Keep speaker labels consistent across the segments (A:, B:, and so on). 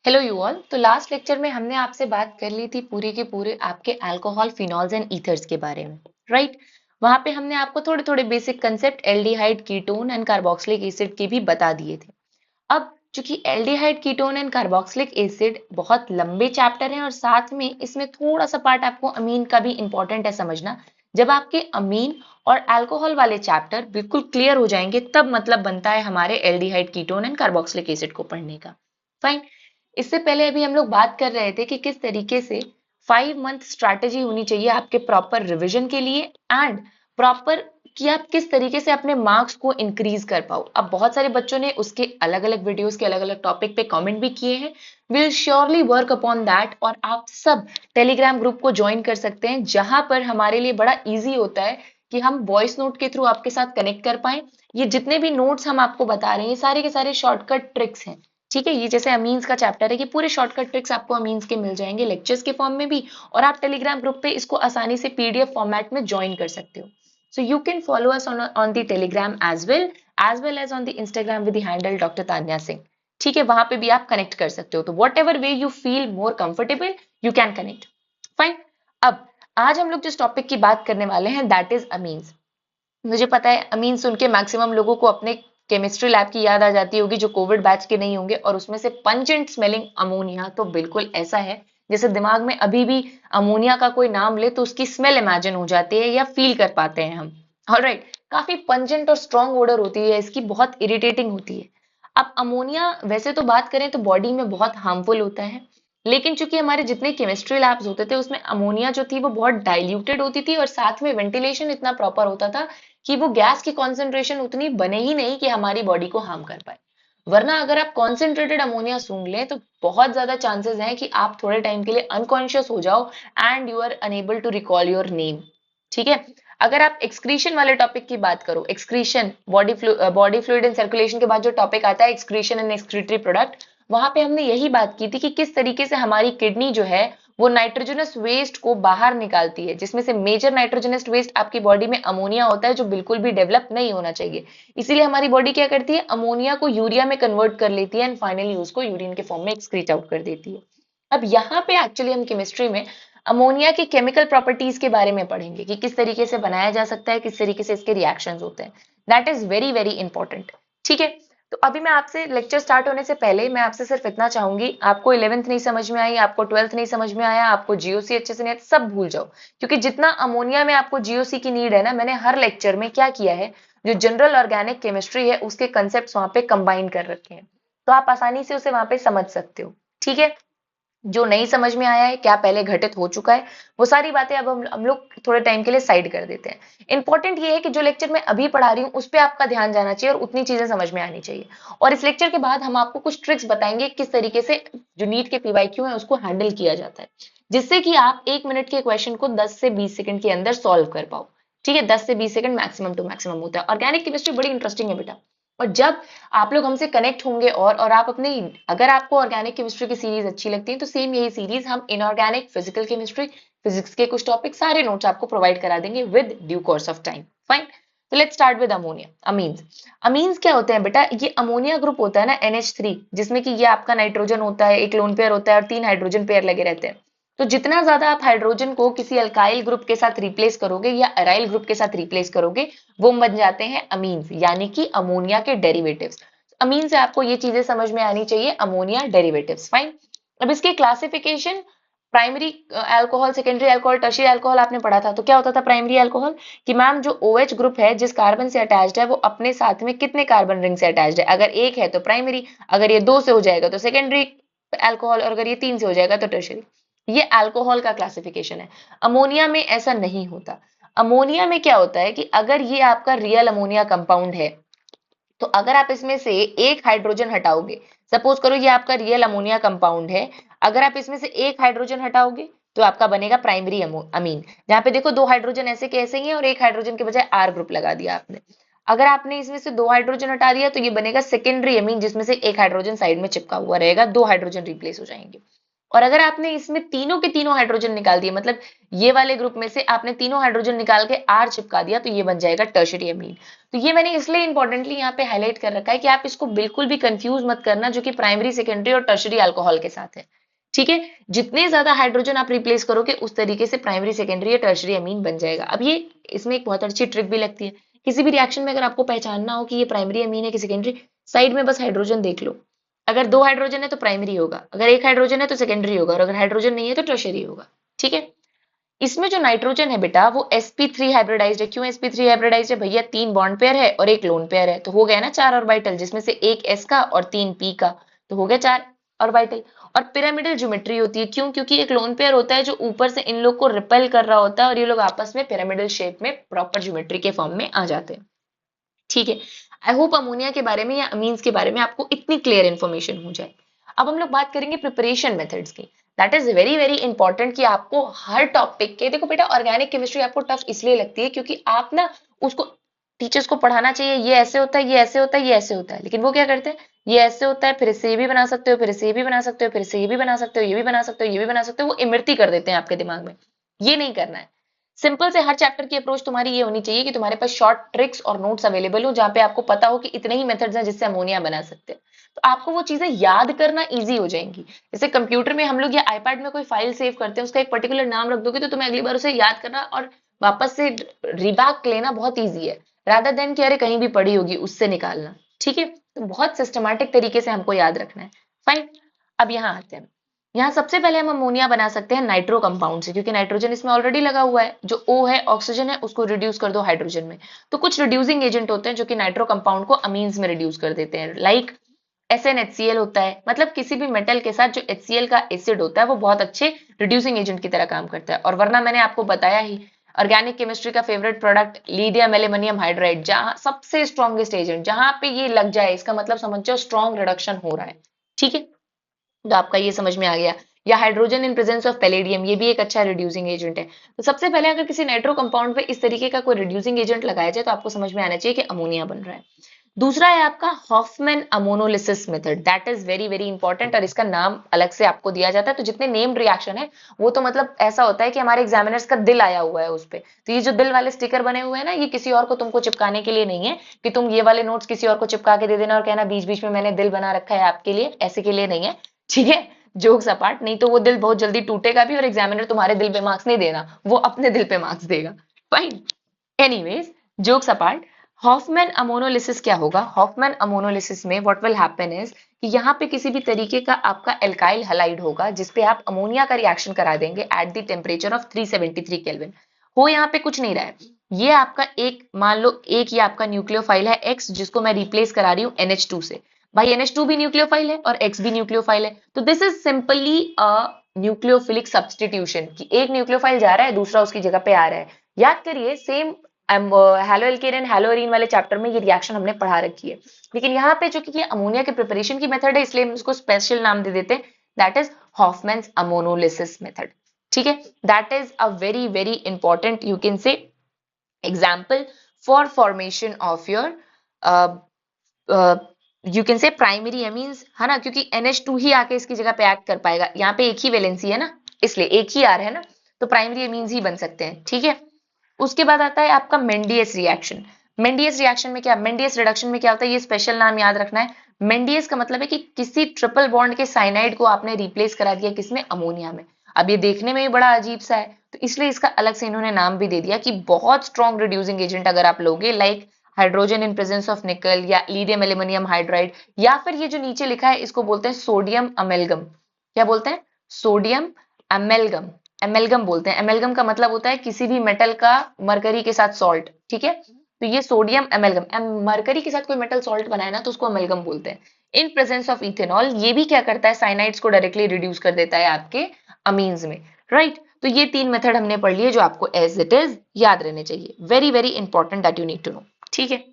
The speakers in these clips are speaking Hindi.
A: Hello you all. तो लास्ट लेक्चर में हमने आपसे बात कर ली थी पूरे के पूरे आपके अल्कोहल फिनॉल्स एंड ईथर्स के बारे में, राइट। वहां पे हमने आपको थोड़े थोड़े basic concept aldehyde ketone and carboxylic acid के भी बता दिए थे। अब चूंकि aldehyde ketone and carboxylic acid बहुत लंबे चैप्टर हैं और साथ में इसमें थोड़ा सा पार्ट आपको अमीन का भी इंपॉर्टेंट है समझना। जब आपके अमीन और अल्कोहल वाले चैप्टर बिल्कुल क्लियर हो जाएंगे तब मतलब बनता है हमारे aldehyde ketone and carboxylic acid को पढ़ने का। फाइन। इससे पहले अभी हम लोग बात कर रहे थे कि किस तरीके से 5 मंथ स्ट्रैटेजी होनी चाहिए आपके प्रॉपर रिवीजन के लिए एंड प्रॉपर कि आप किस तरीके से अपने मार्क्स को इंक्रीज कर पाओ। अब बहुत सारे बच्चों ने उसके अलग अलग वीडियोस के अलग अलग टॉपिक पे कमेंट भी किए हैं। Will surely work upon that और आप सब टेलीग्राम ग्रुप को ज्वाइन कर सकते हैं जहां पर हमारे लिए बड़ा इजी होता है कि हम वॉइस नोट के थ्रू आपके साथ कनेक्ट कर पाए। ये जितने भी नोट्स हम आपको बता रहे हैं ये सारे के सारे शॉर्टकट ट्रिक्स हैं। ठीक है, ये जैसे अमीन्स का चैप्टर है कि पूरे शॉर्टकट ट्रिक्स आपको अमीन्स के मिल जाएंगे लेक्चर्स के फॉर्म में भी और आप टेलीग्राम ग्रुप पे इसको आसानी से पीडीएफ फॉर्मेट में ज्वाइन कर सकते हो। So you can follow us on the Telegram as well as on the Instagram with the handle Dr. Tanya Singh। ठीक है, वहां पे भी आप कनेक्ट कर सकते हो। तो what ever way you feel more comfortable you can connect. Fine. अब आज हम लोग जिस टॉपिक की बात करने वाले हैं दैट इज अमीन्स। मुझे पता है अमीन सुन के मैक्सिमम लोगों को अपने केमिस्ट्री लैब की याद आ जाती होगी जो कोविड बैच के नहीं होंगे और उसमें से पंजेंट स्मेलिंग अमोनिया तो बिल्कुल ऐसा है जैसे दिमाग में अभी भी अमोनिया का कोई नाम ले तो उसकी स्मेल इमेजिन हो जाती है या फील कर पाते हैं हम। ऑलराइट, काफी पंजेंट और स्ट्रॉन्ग ओडर होती है इसकी, बहुत इरिटेटिंग होती है। अब अमोनिया वैसे तो बात करें तो बॉडी में बहुत हार्मफुल होता है, लेकिन चूंकि हमारे जितने केमिस्ट्री लैब्स होते थे उसमें अमोनिया जो थी वो बहुत डाइल्यूटेड होती थी और साथ में वेंटिलेशन इतना प्रॉपर होता था कि वो गैस की कॉन्सेंट्रेशन उतनी बने ही नहीं कि हमारी बॉडी को हार्म कर पाए। वरना अगर आप कॉन्सेंट्रेटेड अमोनिया सूंघ लें तो बहुत ज्यादा चांसेस हैं कि आप थोड़े टाइम के लिए अनकॉन्शियस हो जाओ and you are unable to recall your name. ठीक है। अगर आप एक्सक्रीशन वाले टॉपिक की बात करो, excretion body fluid and circulation के बाद जो टॉपिक आता है एक्सक्रीशन एंड एक्सक्रीटरी प्रोडक्ट, वहां पे हमने यही बात की थी कि किस तरीके से हमारी किडनी जो है वो नाइट्रोजनस वेस्ट को बाहर निकालती है, जिसमें से मेजर नाइट्रोजनस वेस्ट आपकी बॉडी में अमोनिया होता है जो बिल्कुल भी डेवलप नहीं होना चाहिए। इसीलिए हमारी बॉडी क्या करती है, अमोनिया को यूरिया में कन्वर्ट कर लेती है एंड फाइनली उसको यूरिन के फॉर्म में एक्सक्रीट आउट कर देती है। अब यहाँ पे एक्चुअली हम केमिस्ट्री में अमोनिया की केमिकल प्रॉपर्टीज के बारे में पढ़ेंगे कि किस तरीके से बनाया जा सकता है, किस तरीके से इसके रिएक्शंस होते हैं। That is very very important. ठीक है। तो अभी मैं आपसे लेक्चर स्टार्ट होने से पहले मैं आपसे सिर्फ इतना चाहूंगी, आपको 11th नहीं समझ में आई, आपको 12th नहीं समझ में आया, आपको जीओसी अच्छे से नहीं आया, सब भूल जाओ। क्योंकि जितना अमोनिया में आपको जीओसी की नीड है ना, मैंने हर लेक्चर में क्या किया है, जो जनरल ऑर्गेनिक केमिस्ट्री है उसके कंसेप्ट वहां पे कंबाइन कर रखे हैं, तो आप आसानी से उसे वहां पे समझ सकते हो। ठीक है। जो नहीं समझ में आया है, क्या पहले घटित हो चुका है, वो सारी बातें अब हम लोग थोड़े टाइम के लिए साइड कर देते हैं। इंपॉर्टेंट ये है कि जो लेक्चर मैं अभी पढ़ा रही हूँ उस पर आपका ध्यान जाना चाहिए और उतनी चीजें समझ में आनी चाहिए। और इस लेक्चर के बाद हम आपको कुछ ट्रिक्स बताएंगे किस तरीके से जो नीट के पीवाईक्यू है उसको हैंडल किया जाता है, जिससे कि आप 1 मिनट के क्वेश्चन को 10 से 20 सेकंड के अंदर सॉल्व कर पाओ। ठीक है, 10 से 20 सेकंड मैक्सिमम टू मैक्सिमम होता है। ऑर्गेनिक केमिस्ट्री बड़ी इंटरेस्टिंग है बेटा। और जब आप लोग हमसे कनेक्ट होंगे और आप अपने, अगर आपको ऑर्गेनिक केमिस्ट्री की सीरीज अच्छी लगती है तो सेम यही सीरीज हम इनऑर्गेनिक फिजिकल केमिस्ट्री, फिजिक्स के कुछ टॉपिक सारे नोट्स आपको प्रोवाइड करा देंगे with due course of time. Fine. तो let's start with ammonia. Amines. Amines क्या होते हैं बेटा, ये अमोनिया ग्रुप होता है ना NH3, जिसमें कि ये आपका नाइट्रोजन होता है, एक लोन पेयर होता है और 3 हाइड्रोजन पेयर लगे रहते हैं। तो जितना ज्यादा आप हाइड्रोजन को किसी अल्काइल ग्रुप के साथ रिप्लेस करोगे या अराइल ग्रुप के साथ रिप्लेस करोगे वो बन जाते हैं अमीन्स, यानी कि अमोनिया के डेरिवेटिव्स। अमीन से आपको ये चीजें समझ में आनी चाहिए, अमोनिया डेरिवेटिव्स। फाइन। अब इसके classification, primary alcohol, secondary alcohol, tertiary alcohol आपने पढ़ा था। तो क्या होता था प्राइमरी अल्कोहल कि मैम जो OH ग्रुप है जिस कार्बन से अटैच्ड है वो अपने साथ में कितने कार्बन रिंग से अटैच्ड है, अगर एक है तो प्राइमरी, अगर ये 2 से हो जाएगा तो सेकेंडरी अल्कोहल और अगर ये 3 से हो जाएगा तो टर्शियरी। ये अल्कोहल का क्लासिफिकेशन है। अमोनिया में ऐसा नहीं होता। अमोनिया में क्या होता है कि अगर ये आपका रियल अमोनिया कंपाउंड है तो अगर आप इसमें से एक हाइड्रोजन हटाओगे, सपोज करो ये आपका रियल अमोनिया कंपाउंड है, अगर आप इसमें से एक हाइड्रोजन हटाओगे तो आपका बनेगा प्राइमरी अमीन, जहां पे देखो 2 हाइड्रोजन ऐसे के ऐसे ही हैं और एक हाइड्रोजन के बजाय R ग्रुप लगा दिया आपने। अगर आपने इसमें से 2 हाइड्रोजन हटा दिया तो ये बनेगा सेकेंडरी अमीन, जिसमें से एक हाइड्रोजन साइड में चिपका हुआ रहेगा, 2 हाइड्रोजन रिप्लेस हो जाएंगे। और अगर आपने इसमें तीनों के तीनों हाइड्रोजन निकाल दिए, मतलब ये वाले ग्रुप में से आपने तीनों हाइड्रोजन निकाल के R चिपका दिया, तो ये बन जाएगा टर्शरी अमीन। तो ये मैंने इसलिए इंपॉर्टेंटली यहाँ पे हाईलाइट कर रखा है कि आप इसको बिल्कुल भी कंफ्यूज मत करना, जो कि प्राइमरी, सेकेंडरी और टर्शरी अल्कोहल के साथ है। ठीक है, जितने ज्यादा हाइड्रोजन आप रिप्लेस करोगे उस तरीके से प्राइमरी, सेकेंडरी या टर्शरी अमीन बन जाएगा। अब ये इसमें एक बहुत अच्छी ट्रिक भी लगती है, किसी भी रिएक्शन में अगर आपको पहचानना हो कि ये प्राइमरी अमीन है कि सेकेंडरी, साइड में बस हाइड्रोजन देख लो। अगर 2 हाइड्रोजन है तो प्राइमरी होगा, अगर 1 हाइड्रोजन है तो सेकेंडरी होगा, और अगर हाइड्रोजन नहीं है तो टर्शरी होगा। ठीक है, इसमें जो नाइट्रोजन है बेटा वो sp3 हाइब्रिडाइज्ड है। क्यों sp3 हाइब्रिडाइज्ड है भैया? 3 बॉन्ड पेयर है और 1 लोन पेयर है, तो हो गया ना 4 ऑर्बिटल, जिसमें से 1 s का और 3 p का, तो हो गया 4 ऑर्बिटल। और पिरामिडल ज्योमेट्री होती है, क्यों? क्योंकि एक लोन पेयर होता है जो ऊपर से इन लोग को रिपेल कर रहा होता है, और ये लोग आपस में पिरामिडल शेप में प्रॉपर ज्योमेट्री के फॉर्म में आ जाते हैं। ठीक है, आई होप अमोनिया के बारे में या अमीन्स के बारे में आपको इतनी क्लियर इन्फॉर्मेशन हो जाए। अब हम लोग बात करेंगे प्रिपरेशन मेथड्स की। That is very very important कि आपको हर टॉपिक के, देखो बेटा ऑर्गेनिक केमिस्ट्री आपको टफ इसलिए लगती है क्योंकि आप ना उसको, टीचर्स को पढ़ाना चाहिए ये ऐसे होता है, ये ऐसे होता है, ये ऐसे होता है, लेकिन वो क्या करते हैं, ये ऐसे होता है, फिर इससे ये भी बना सकते हो, फिर इससे ये भी बना सकते हो, फिर इससे ये भी बना सकते हो, ये भी बना सकते हो, ये भी बना सकते हो, वो इमृति कर देते हैं आपके दिमाग में। ये नहीं करना है। सिंपल से हर चैप्टर की अप्रोच तुम्हारी ये होनी चाहिए कि तुम्हारे पास शॉर्ट ट्रिक्स और नोट्स अवेलेबल हो, जहां पे आपको पता हो कि इतने ही मेथड्स हैं जिससे अमोनिया बना सकते हैं, तो आपको वो चीजें याद करना इजी हो जाएंगी। जैसे कंप्यूटर में हम लोग या आईपैड में कोई फाइल सेव करते हैं, उसका एक पर्टिकुलर नाम रख दोगे तो तुम्हें अगली बार उसे याद करना और वापस से रिबैक लेना बहुत ईजी है, रादर देन कि अरे कहीं भी पड़ी होगी उससे निकालना। ठीक है, तो बहुत सिस्टमैटिक तरीके से हमको याद रखना है। फाइन, अब यहाँ आते हैं। यहाँ सबसे पहले हम अमोनिया बना सकते हैं नाइट्रो कंपाउंड से, क्योंकि नाइट्रोजन इसमें ऑलरेडी लगा हुआ है, जो O है ऑक्सीजन है उसको रिड्यूस कर दो हाइड्रोजन में। तो कुछ रिड्यूसिंग एजेंट होते हैं जो कि नाइट्रो कंपाउंड को अमीन्स में रिड्यूस कर देते हैं, लाइक SnHCl होता है। मतलब किसी भी मेटल के साथ जो HCl का एसिड होता है वो बहुत अच्छे रिड्यूसिंग एजेंट की तरह काम करता है। और वरना मैंने आपको बताया ही, ऑर्गेनिक केमिस्ट्री का favourite product lithium aluminium hydride, जहां सबसे स्ट्रॉन्गेस्ट एजेंट, जहां पे ये लग जाए इसका मतलब समझ जाओ स्ट्रॉन्ग रिडक्शन हो रहा है। ठीक है, तो आपका ये समझ में आ गया। या hydrogen in presence of palladium, ये भी एक अच्छा रिड्यूसिंग एजेंट है। तो सबसे पहले अगर किसी नाइट्रो कंपाउंड पे इस तरीके का कोई रिड्यूसिंग एजेंट लगाया जाए तो आपको समझ में आना चाहिए कि अमोनिया बन रहा है। दूसरा है आपका Hoffmann ammonolysis method, that is very very important, और इसका नाम अलग से आपको दिया जाता है। तो जितने नेम्ड रिएक्शन है वो तो मतलब ऐसा होता है कि हमारे एग्जामिनर्स का दिल आया हुआ है उस पे। तो ये जो दिल वाले स्टिकर बने हुए हैं ना, ये किसी और को तुमको चिपकाने के लिए नहीं है कि तुम ये वाले नोट्स किसी और को चिपका के दे देना और कहना बीच बीच में मैंने दिल बना रखा है आपके लिए, ऐसे के लिए नहीं है। ठीक है, जोक्स अपार्ट, नहीं तो वो दिल बहुत जल्दी टूटेगा भी और एग्जामिनर तुम्हारे दिल पे मार्क्स नहीं देना, वो अपने दिल पे मार्क्स देगा। Fine, anyways jokes apart, Hoffmann ammonolysis क्या होगा? हॉफमैन अमोनोलिसिस में व्हाट विल हैपन इज कि यहाँ पे किसी भी तरीके का आपका एल्काइल हलाइड होगा जिसपे आप अमोनिया का रिएक्शन करा देंगे at the temperature of 373 kelvin. हो यहाँ पे कुछ नहीं रहा है, ये आपका एक, मान लो एक ये आपका न्यूक्लियोफाइल है X, जिसको मैं रिप्लेस करा रही हूँ NH2 से। भाई NH2 भी न्यूक्लियोफाइल है और X भी न्यूक्लियोफाइल है, तो this is simply a nucleophilic substitution, कि एक न्यूक्लियोफाइल जा रहा है दूसरा उसकी जगह पे आ रहा है। याद करिए same halo alkane and hello arene वाले चैप्टर में ये रिएक्शन हमने पढ़ा रखी है, लेकिन यहाँ पे जो कि ये अमोनिया के प्रिपरेशन की मेथड है इसलिए हम इसको स्पेशल नाम दे देते हैं, दैट इज हॉफमैन्स अमोनोलिसिस मेथड। ठीक है, that is a very very important, you can से example for formation of your you can से प्राइमरी अमीन्स, है ना, क्योंकि NH2 ही आके इसकी जगह पे एक्ट कर पाएगा, यहाँ पे एक ही वैलेंसी है ना, इसलिए एक ही आर है ना, तो प्राइमरी अमीन्स ही बन सकते हैं। ठीक है, उसके बाद आता है आपका मेंडियस रिएक्शन। मेंडियस रिएक्शन में क्या, मेंडियस रिडक्शन में क्या होता है, ये स्पेशल नाम याद रखना है। मेंडियस का मतलब है कि किसी ट्रिपल बॉन्ड के साइनाइड को आपने रिप्लेस करा दिया किसमें, अमोनिया में। अब ये देखने में भी बड़ा अजीब सा है, तो इसलिए इसका अलग से इन्होंने नाम भी दे दिया कि बहुत स्ट्रॉन्ग रिड्यूसिंग एजेंट अगर आप लोगे, like hydrogen in presence of निकल या लिथियम एल्यूमिनियम हाइड्राइड, या फिर ये जो नीचे लिखा है इसको बोलते हैं सोडियम अमेलगम। क्या बोलते हैं? सोडियम अमेलगम, एमेलगम बोलते हैं। एमेलगम का मतलब होता है किसी भी मेटल का मरकरी के साथ सॉल्ट। ठीक है, तो ये सोडियम एमेलगम, मरकरी के साथ कोई मेटल सॉल्ट बनाए ना तो उसको एमेलगम बोलते हैं। इन प्रेजेंस ऑफ इथेनॉल, ये भी क्या करता है, साइनाइड्स को डायरेक्टली रिड्यूस कर देता है आपके अमीन्स में। राइट, तो ये 3 मेथड हमने पढ़ लिए जो आपको एज इट इज याद रहने चाहिए, very very important that you need to know. ठीक है,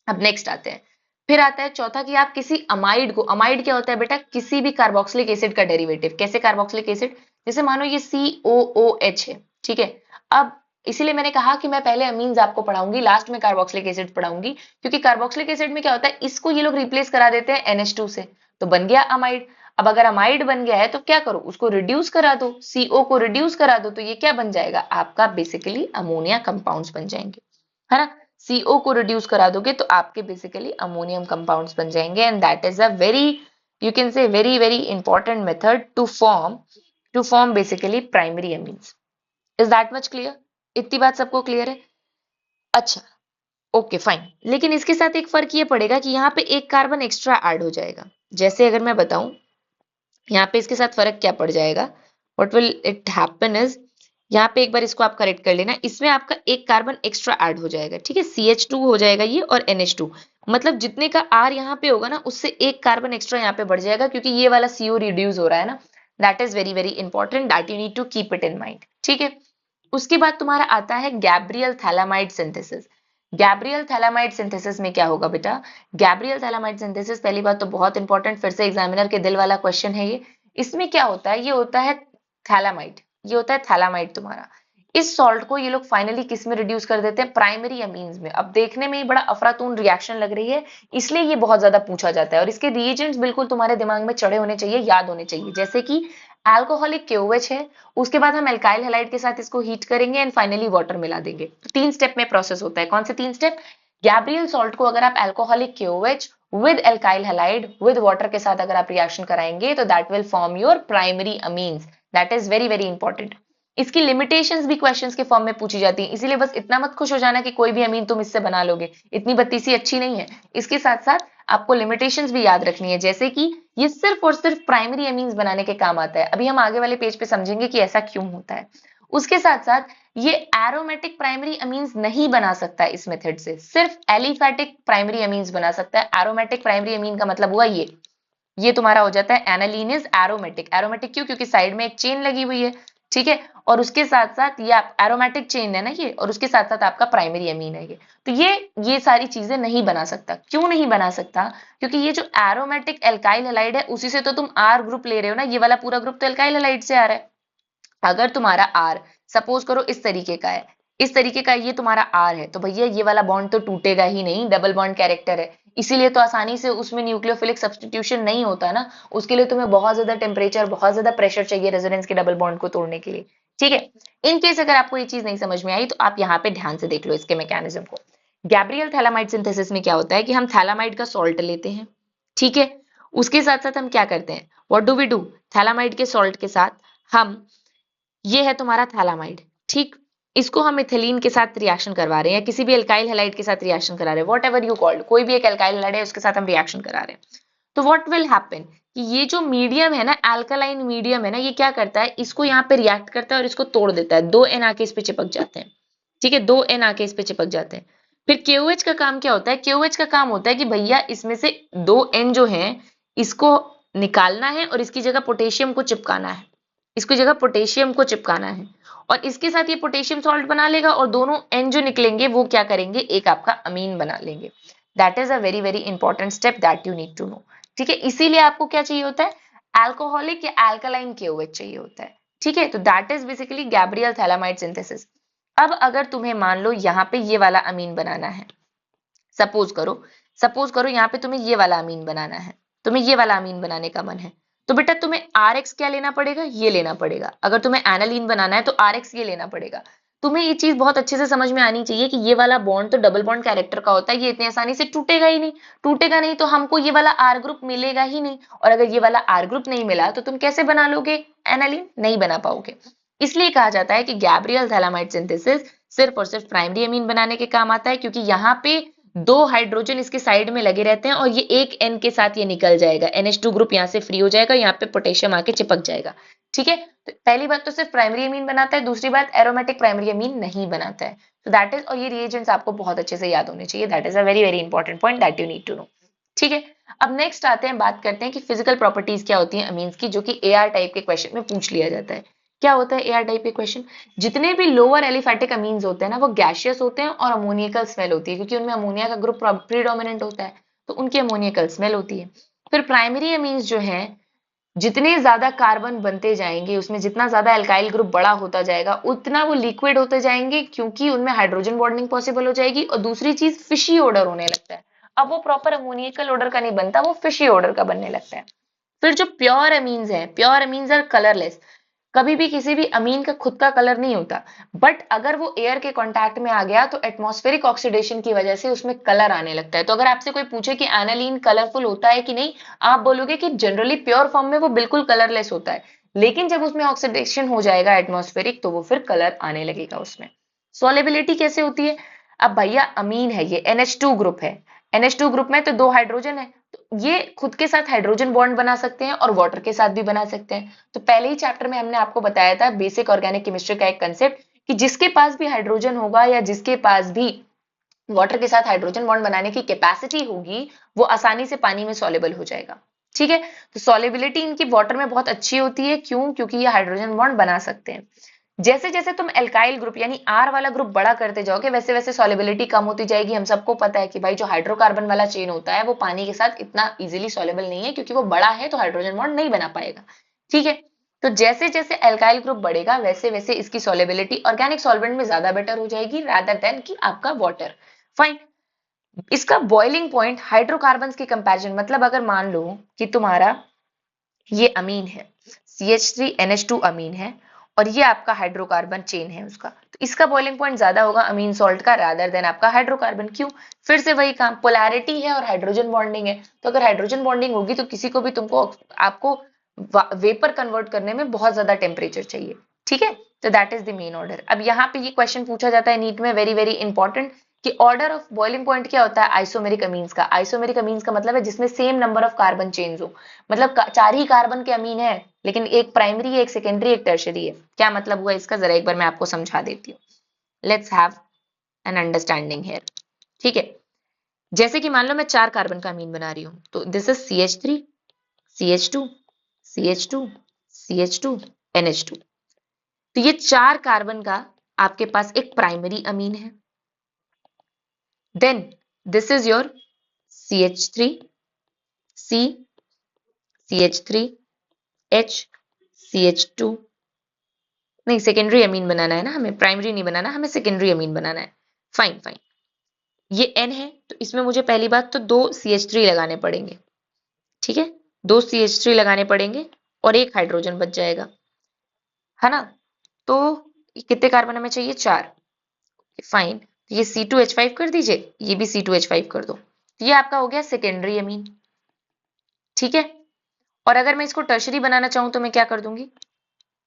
A: अब नेक्स्ट आते हैं, फिर आता है चौथा कि आप किसी अमाइड को, अमाइड क्या होता है बेटा, किसी भी कार्बोक्सिलिक एसिड का डेरिवेटिव। कैसे कार्बोक्सिलिक एसिड, जैसे मानो ये COOH है। ठीक है, अब इसीलिए मैंने कहा कि मैं पहले अमीन्स आपको पढ़ाऊंगी, लास्ट में कार्बोक्सिलिक एसिड पढ़ाऊंगी, क्योंकि कार्बोक्सिलिक एसिड में क्या होता है, इसको ये लोग रिप्लेस करा देते हैं NH2 से, तो बन गया अमाइड। अब अगर अमाइड बन गया है तो क्या करो, उसको रिड्यूस करा दो, CO को रिड्यूस करा दो, तो ये क्या बन जाएगा, आपका बेसिकली अमोनिया कंपाउंड्स बन जाएंगे, है ना। CO को रिड्यूस करा दोगे तो आपके बेसिकली अमोनियम कंपाउंड्स बन जाएंगे, and that is a very, you can say very very important method to form basically primary amines. Is that much clear? इतनी बात सबको क्लियर है? अच्छा, ओके फाइन। लेकिन इसके साथ एक फर्क ये पड़ेगा कि यहाँ पे एक कार्बन एक्स्ट्रा ऐड हो जाएगा। जैसे अगर मैं बताऊं, यहाँ पे इसके साथ फर्क क्या पड़ जाएगा, what will it happen is, यहाँ पे एक बार इसको आप करेक्ट कर लेना, इसमें आपका एक कार्बन एक्स्ट्रा ऐड हो जाएगा, ठीक है, CH2 हो जाएगा ये और NH2, मतलब जितने का R यहाँ पे होगा ना उससे एक कार्बन एक्स्ट्रा यहाँ पे बढ़ जाएगा, क्योंकि ये वाला CO रिड्यूस हो रहा है ना। That is very very important, that you need to keep it in mind, ठीक है। उसके बाद तुम्हारा आता है Gabriel phthalimide synthesis. Gabriel phthalimide synthesis में क्या होगा बेटा, गैब्रियल थैलामाइड सिंथेसिस, पहली बात तो बहुत इंपॉर्टेंट, फिर से एग्जामिनर के दिल वाला क्वेश्चन है ये। इसमें क्या होता है, ये होता है थैलामाइड, ये होता है थैलामाइड तुम्हारा। इस सॉल्ट को ये लोग फाइनली किस में रिड्यूस कर देते हैं, प्राइमरी अमीन्स में। अब देखने में ही बड़ा अफरातून रिएक्शन लग रही है, इसलिए ये बहुत ज्यादा पूछा जाता है, और इसके रिएजेंट्स बिल्कुल तुम्हारे दिमाग में चढ़े होने चाहिए, याद होने चाहिए। जैसे कि अल्कोहलिक KOH है, उसके बाद हम एल्काइल हैलाइड के साथ इसको हीट करेंगे एंड फाइनली वाटर मिला देंगे। तो 3 स्टेप में प्रोसेस होता है। कौन से 3 स्टेप? गैब्रियल सॉल्ट को अगर आप alcoholic KOH with alkyl halide with water के साथ अगर आप रिएक्शन कराएंगे तो that will form your primary amines. That is very very important. इसकी लिमिटेशंस भी क्वेश्चंस के फॉर्म में पूछी जाती है, इसीलिए बस इतना मत खुश हो जाना कि कोई भी अमीन तुम इससे बना लोगे, इतनी बत्तीसी अच्छी नहीं है। इसके साथ साथ आपको लिमिटेशंस भी याद रखनी है, जैसे कि ये सिर्फ और सिर्फ प्राइमरी अमीन्स बनाने के काम आता है। अभी हम आगे वाले पेज पे समझेंगे कि ऐसा क्यों होता है। उसके साथ साथ ये एरोमेटिक प्राइमरी अमीन्स नहीं बना सकता है इस मेथड से, सिर्फ एलिफैटिक प्राइमरी अमीन्स बना सकता है। एरोमेटिक प्राइमरी अमीन का मतलब हुआ ये तुम्हारा हो जाता है एनालीन इज एरोमेटिक। एरोमेटिक क्यों? क्योंकि साइड में एक चेन लगी हुई है, ठीक है, और उसके साथ साथ ये एरोमेटिक चेन है ना ये, और उसके साथ साथ आपका प्राइमरी अमीन है ये। तो ये सारी चीजें नहीं बना सकता। क्यों नहीं बना सकता? क्योंकि ये जो एरोमेटिक एल्काइल हैलाइड है उसी से तो तुम R ग्रुप ले रहे हो ना, ये वाला पूरा ग्रुप तो एल्काइल हैलाइड से आ रहा है। अगर तुम्हारा R सपोज करो इस तरीके का है, इस तरीके का ये तुम्हारा R है, तो भैया ये वाला बॉन्ड तो टूटेगा ही नहीं, डबल बॉन्ड कैरेक्टर है, इसीलिए तो आसानी से उसमें न्यूक्लियोफिलिक सब्स्टिट्यूशन नहीं होता ना। उसके लिए तुम्हें बहुत ज्यादा टेम्परेचर, बहुत ज्यादा प्रेशर चाहिए रेजोनेंस के डबल बॉन्ड को तोड़ने के लिए, ठीक है। इन केस अगर आपको ये चीज नहीं समझ में आई तो आप यहाँ पे ध्यान से देख लो इसके मैकेनिज्म को। गैब्रियल थैलामाइड सिंथेसिस में क्या होता है कि हम थैलामाइड का सॉल्ट लेते हैं, ठीक है, उसके साथ साथ हम क्या करते हैं, what do we do, phthalimide के सॉल्ट के साथ हम, ये है तुम्हारा थैलामाइड, ठीक, इसको हम इथिलीन के साथ रिएक्शन करवा रहे हैं या किसी भी एल्काइल हैलाइड के साथ रिएक्शन करा रहे हैं, वॉट एवर यू कॉल्ड, कोई भी एक एल्काइल हैलाइड है उसके साथ हम रिएक्शन करा रहे हैं। तो व्हाट विल हैपन कि ये जो मीडियम है ना, अल्कालाइन मीडियम है ना, ये क्या करता है, इसको यहाँ पे रिएक्ट करता है और इसको तोड़ देता है। 2 N आके इस पे चिपक जाते हैं, ठीक है, 2 N आके इस पे चिपक जाते हैं। फिर KOH का काम क्या होता है, KOH का काम होता है कि भैया इसमें से 2 N जो है इसको निकालना है और इसकी जगह पोटेशियम को चिपकाना है, इसकी जगह पोटेशियम को चिपकाना है, और इसके साथ ये पोटेशियम सॉल्ट बना लेगा और दोनों N जो निकलेंगे वो क्या करेंगे, एक आपका अमीन बना लेंगे। That is a very very important step that you need to know, ठीक है। इसीलिए आपको क्या चाहिए होता है, अल्कोहलिक या अल्कलाइन KOH चाहिए होता है, ठीक है। तो that is basically Gabriel phthalimide synthesis. अब अगर तुम्हें मान लो यहाँ पे ये वाला अमीन बनाना है, सपोज करो यहाँ पे तुम्हें ये वाला अमीन बनाना है, तुम्हें ये वाला अमीन बनाने का मन है, तो बेटा तुम्हें RX क्या लेना पड़ेगा, ये लेना पड़ेगा। अगर तुम्हें एनालीन बनाना है तो RX ये लेना पड़ेगा। तुम्हें ये चीज बहुत अच्छे से समझ में आनी चाहिए कि ये वाला बॉन्ड तो डबल बॉन्ड कैरेक्टर का होता है, ये इतनी आसानी से टूटेगा ही नहीं, टूटेगा नहीं तो हमको ये वाला R ग्रुप मिलेगा ही नहीं, और अगर ये वाला R ग्रुप नहीं मिला तो तुम कैसे बना लोगे एनालीन, नहीं बना पाओगे। इसलिए कहा जाता है कि गैब्रियल थैलामाइड सिंथेसिस सिर्फ और सिर्फ प्राइमरी अमीन बनाने के काम आता है, क्योंकि यहाँ पे 2 हाइड्रोजन इसके साइड में लगे रहते हैं और ये एक N के साथ ये निकल जाएगा, NH2 ग्रुप यहाँ से फ्री हो जाएगा, यहाँ पे पोटेशियम आके चिपक जाएगा, ठीक है। तो पहली बात तो सिर्फ प्राइमरी अमीन बनाता है, दूसरी बात एरोमेटिक प्राइमरी अमीन नहीं बनाता है। तो दैट इज, और ये रिएजेंट्स आपको बहुत अच्छे से याद होने चाहिए, that is a very very important point that you need to know, ठीक है। अब नेक्स्ट आते हैं, बात करते हैं कि फिजिकल प्रॉपर्टीज क्या होती हैं अमीन्स की, जो कि AR टाइप के क्वेश्चन में पूछ लिया जाता है। क्या होता है AR टाइप के क्वेश्चन, जितने भी लोअर एलिफैटिक अमीन्स होते हैं ना वो गैशियस होते हैं और अमोनियकल स्मेल होती है, क्योंकि उनमें अमोनिया का ग्रुप प्रीडोमिनेंट होता है, तो उनकी अमोनियकल स्मेल होती है। फिर प्राइमरी अमीन्स जो है, जितने ज्यादा कार्बन बनते जाएंगे, उसमें जितना ज्यादा एल्काइल ग्रुप बड़ा होता जाएगा उतना वो लिक्विड होते जाएंगे, क्योंकि उनमें हाइड्रोजन बॉन्डिंग पॉसिबल हो जाएगी। और दूसरी चीज, फिशी ऑर्डर होने लगता है। अब वो प्रॉपर अमोनियकल ऑर्डर का नहीं बनता, वो फिशी ऑर्डर का बनने लगता है। फिर जो प्योर अमीन्स हैं, प्योर अमीन्स आर कलरलेस। कभी भी किसी भी अमीन का खुद का कलर नहीं होता, बट अगर वो एयर के कांटेक्ट में आ गया तो एटमॉस्फेरिक ऑक्सीडेशन की वजह से उसमें कलर आने लगता है। तो अगर आपसे कोई पूछे कि एनालीन कलरफुल होता है कि नहीं, आप बोलोगे कि जनरली प्योर फॉर्म में वो बिल्कुल कलरलेस होता है, लेकिन जब उसमें ऑक्सीडेशन हो जाएगा एटमॉस्फेरिक तो वो फिर कलर आने लगेगा उसमें। सॉलेबिलिटी कैसे होती है? अब भैया अमीन है, ये NH2 ग्रुप है, NH2 ग्रुप में तो 2 हाइड्रोजन है, तो ये खुद के साथ हाइड्रोजन बॉन्ड बना सकते हैं और वाटर के साथ भी बना सकते हैं। तो पहले ही चैप्टर में हमने आपको बताया था बेसिक ऑर्गेनिक केमिस्ट्री का एक कंसेप्ट, कि जिसके पास भी हाइड्रोजन होगा या जिसके पास भी वाटर के साथ हाइड्रोजन बॉन्ड बनाने की कैपेसिटी होगी, वो आसानी से पानी में सॉलेबल हो जाएगा। ठीक है, तो सॉलेबिलिटी इनकी वाटर में बहुत अच्छी होती है। क्यों? क्योंकि ये हाइड्रोजन बॉन्ड बना सकते हैं। जैसे जैसे तुम एल्काइल ग्रुप यानी आर वाला ग्रुप बड़ा करते जाओगे, वैसे वैसे सॉलेबिलिटी कम होती जाएगी। हम सबको पता है कि भाई जो हाइड्रोकार्बन वाला चेन होता है वो पानी के साथ इतना इजीली सॉलेबल नहीं है, क्योंकि वो बड़ा है तो हाइड्रोजन बॉन्ड नहीं बना पाएगा। ठीक है, तो जैसे जैसे एल्काइल ग्रुप बढ़ेगा वैसे वैसे इसकी सॉलेबिलिटी ऑर्गेनिक सॉल्वेंट में ज्यादा बेटर हो जाएगी रादर देन कि आपका वाटर। फाइन। इसका बॉइलिंग पॉइंट हाइड्रोकार्बन के कंपैरिजन, मतलब अगर मान लो कि तुम्हारा ये अमीन है, CH3NH2 अमीन है, और ये आपका हाइड्रोकार्बन चेन है उसका, तो इसका बॉइलिंग पॉइंट ज्यादा होगा अमीन सॉल्ट का रादर देन आपका हाइड्रोकार्बन। क्यों? फिर से वही काम, पोलैरिटी है और हाइड्रोजन बॉन्डिंग है, तो अगर हाइड्रोजन बॉन्डिंग होगी तो किसी को भी तुमको आपको वेपर कन्वर्ट करने में बहुत ज्यादा टेम्परेचर चाहिए। ठीक है, तो that is the main order. अब यहाँ पे ये क्वेश्चन पूछा जाता है नीट में, वेरी वेरी इंपॉर्टेंट, कि ऑर्डर ऑफ बॉइलिंग पॉइंट क्या होता है आइसोमेरिक अमीन्स का। आइसोमेरिक अमीन्स का मतलब है जिसमें same number of carbon chains हो, मतलब 4 ही कार्बन के अमीन है, लेकिन एक प्राइमरी है, एक सेकेंडरी, एक टर्शरी है। क्या मतलब हुआ इसका, जरा एक बार मैं आपको समझा देती हूँ। Let's have an understanding here. ठीक है, जैसे कि मान लो मैं 4 कार्बन का अमीन बना रही हूँ, तो this is CH3, CH2, CH2, CH2, NH2। तो ये 4 कार्बन का आपके पास एक प्राइमरी अमीन है। Then this is your CH3, C, CH3, H, CH2। नहीं, सेकेंडरी अमीन बनाना है ना हमें, प्राइमरी नहीं बनाना, हमें सेकेंडरी अमीन बनाना है। Fine fine. ये N है तो इसमें मुझे पहली बात तो 2 CH3 लगाने पड़ेंगे। ठीक है, 2 CH3 लगाने पड़ेंगे और एक हाइड्रोजन बच जाएगा, है ना। तो कितने कार्बन हमें चाहिए? 4। फाइन, ये C2H5 कर दीजिए, ये भी C2H5 कर दो, तो ये आपका हो गया सेकेंडरी अमीन। ठीक है, और अगर मैं इसको टर्शरी बनाना चाहूं तो मैं क्या कर दूंगी,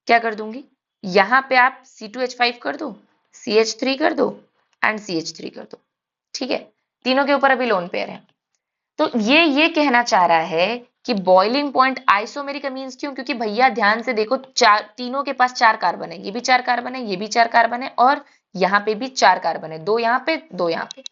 A: क्या कर दूंगी, यहां पे आप C2H5 कर दो, CH3 कर दो एंड CH3 कर दो। ठीक है, तीनों के ऊपर अभी लोन पेयर है। तो ये कहना चाह रहा है कि बॉइलिंग पॉइंट आइसोमेरिक अमीन्स। क्यों? क्योंकि भैया ध्यान से देखो, चार, तीनों के पास 4 कार्बन है, ये भी 4 कार्बन है, ये भी 4 कार्बन है, और यहाँ पे भी 4 कार्बन है, 2 यहाँ पे, 2 यहाँ पे।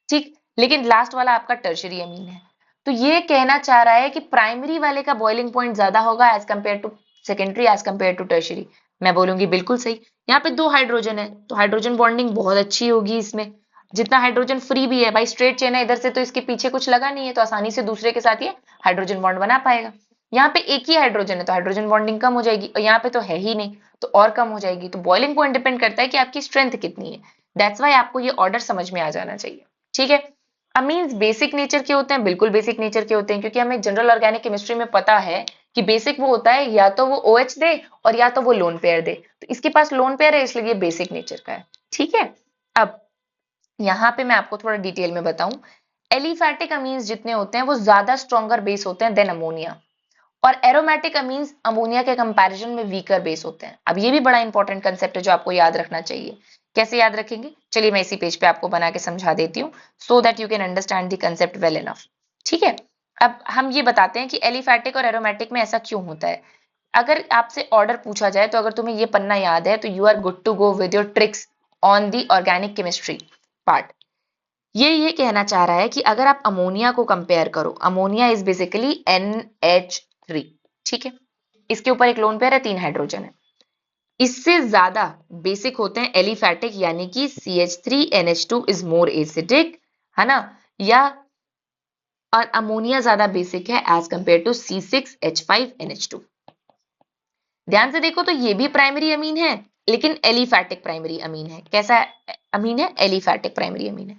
A: ठीक, लेकिन लास्ट वाला आपका टर्शरी अमीन है। तो ये कहना चाह रहा है कि प्राइमरी वाले का बॉइलिंग पॉइंट ज्यादा होगा as compare to secondary, as compare to tertiary. मैं बोलूंगी बिल्कुल सही। यहाँ पे 2 हाइड्रोजन है तो हाइड्रोजन बॉन्डिंग बहुत अच्छी होगी इसमें। जितना हाइड्रोजन फ्री भी है भाई, स्ट्रेट चेन है इधर से, तो इसके पीछे कुछ लगा नहीं है, तो आसानी से दूसरे के साथ ये हाइड्रोजन बॉन्ड बना पाएगा। यहाँ पे एक ही हाइड्रोजन है तो हाइड्रोजन बॉन्डिंग कम हो जाएगी, और यहाँ पे तो है ही नहीं तो और कम हो जाएगी। तो बॉइलिंग पॉइंट डिपेंड करता है कि आपकी स्ट्रेंथ कितनी है। दैट्स वाई आपको ये ऑर्डर समझ में आ जाना चाहिए। ठीक है, अमीन्स बेसिक नेचर के होते हैं, बिल्कुल बेसिक नेचर के होते हैं, क्योंकि हमें जनरल ऑर्गेनिक केमिस्ट्री में पता है कि बेसिक वो होता है या तो वो OH दे और या तो वो लोन पेयर दे, तो इसके पास लोन पेयर है इसलिए ये बेसिक नेचर का है। ठीक है, अब यहाँ पे मैं आपको थोड़ा डिटेल में बताऊं, एलिफैटिक अमीन्स जितने होते हैं वो ज्यादा स्ट्रॉन्गर बेस होते हैं देन अमोनिया, और एरोमेटिक अमीन्स अमोनिया के कंपैरिजन में वीकर बेस होते हैं। अब ये भी बड़ा इंपॉर्टेंट कंसेप्ट है जो आपको याद रखना चाहिए। कैसे याद रखेंगे, चलिए मैं इसी पेज पे आपको बना के समझा देती हूँ, so that you can understand the concept well enough. ठीक है, अब हम ये बताते हैं कि एलिफैटिक और एरोमेटिक में ऐसा क्यों होता है। अगर आपसे ऑर्डर पूछा जाए तो अगर तुम्हें ये पन्ना याद है तो you are good to go with your tricks on the organic chemistry part. ये कहना चाह रहा है कि अगर आप अमोनिया को कंपेयर करो, अमोनिया इज बेसिकली NH3। ठीक है, इसके ऊपर एक लोन पेयर है, 3 हाइड्रोजन है। इससे ज्यादा बेसिक होते हैं एलिफैटिक, यानी कि CH3NH2 इज मोर एसिडिक, है ना, या और अमोनिया ज्यादा बेसिक है एज कंपेयर टू C6H5NH2। ध्यान से देखो तो ये भी प्राइमरी अमीन है, लेकिन एलिफैटिक प्राइमरी अमीन है। कैसा अमीन है? एलिफैटिक प्राइमरी अमीन है।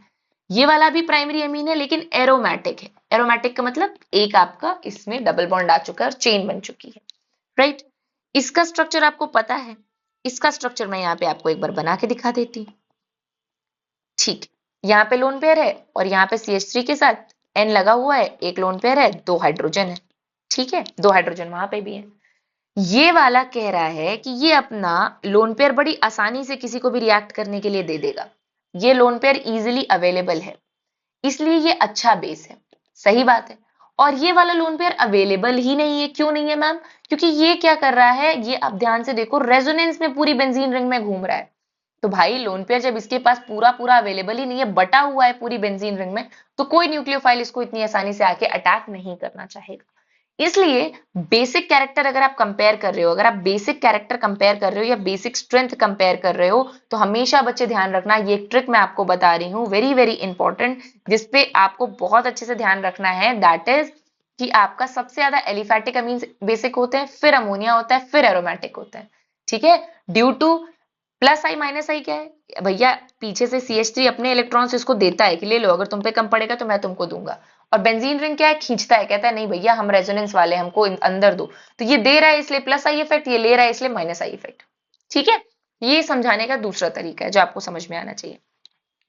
A: ये वाला भी प्राइमरी अमीन है लेकिन एरोमेटिक है। एरोमेटिक का मतलब एक आपका इसमें डबल बॉन्ड आ चुका है और चेन बन चुकी है, राइट। इसका स्ट्रक्चर आपको पता है, इसका स्ट्रक्चर मैं यहाँ पे आपको एक बार बना के दिखा देती हूँ। ठीक, यहाँ पे लोन पेयर है और यहाँ पे CH3 के साथ N लगा हुआ है, एक लोन पेयर है, 2 हाइड्रोजन है। ठीक है, 2 हाइड्रोजन वहां पे भी है। ये वाला कह रहा है कि ये अपना लोन पेयर बड़ी आसानी से किसी को भी रिएक्ट करने के लिए दे देगा। ये लोन पेयर इजीली अवेलेबल है, इसलिए ये अच्छा बेस है। सही बात है। और ये वाला लोन पेयर अवेलेबल ही नहीं है। क्यों नहीं है मैम? क्योंकि ये क्या कर रहा है, ये आप ध्यान से देखो, रेजोनेंस में पूरी बेंजीन रिंग में घूम रहा है। तो भाई लोन पेयर जब इसके पास पूरा पूरा अवेलेबल ही नहीं है, बटा हुआ है पूरी बेंजीन रिंग में, तो कोई न्यूक्लियोफाइल इसको इतनी आसानी से आके अटैक नहीं करना चाहेगा। इसलिए बेसिक कैरेक्टर अगर आप कंपेयर कर रहे हो, अगर आप बेसिक कैरेक्टर कंपेयर कर रहे हो या बेसिक स्ट्रेंथ कंपेयर कर रहे हो, तो हमेशा बच्चे ध्यान रखना, ये एक ट्रिक मैं आपको बता रही हूँ, वेरी वेरी इंपॉर्टेंट, जिसपे आपको बहुत अच्छे से ध्यान रखना है। दैट इज कि आपका सबसे ज्यादा एलिफैटिक अमीन बेसिक होते हैं, फिर अमोनिया होता है, फिर एरोमेटिक होता है। ठीक है, ड्यू टू प्लस आई माइनस आई क्या है भैया, पीछे से CH3 अपने इलेक्ट्रॉन्स इसको देता है कि ले लो, अगर तुम पे कम पड़ेगा तो मैं तुमको दूंगा। और बेंजीन रिंग क्या है, खींचता है, कहता है नहीं भैया हम रेजोनेंस वाले, हमको अंदर दो। तो ये दे रहा है इसलिए प्लस आई इफेक्ट, ये ले रहा है इसलिए माइनस आई इफेक्ट। ठीक है, ये समझाने का दूसरा तरीका है जो आपको समझ में आना चाहिए।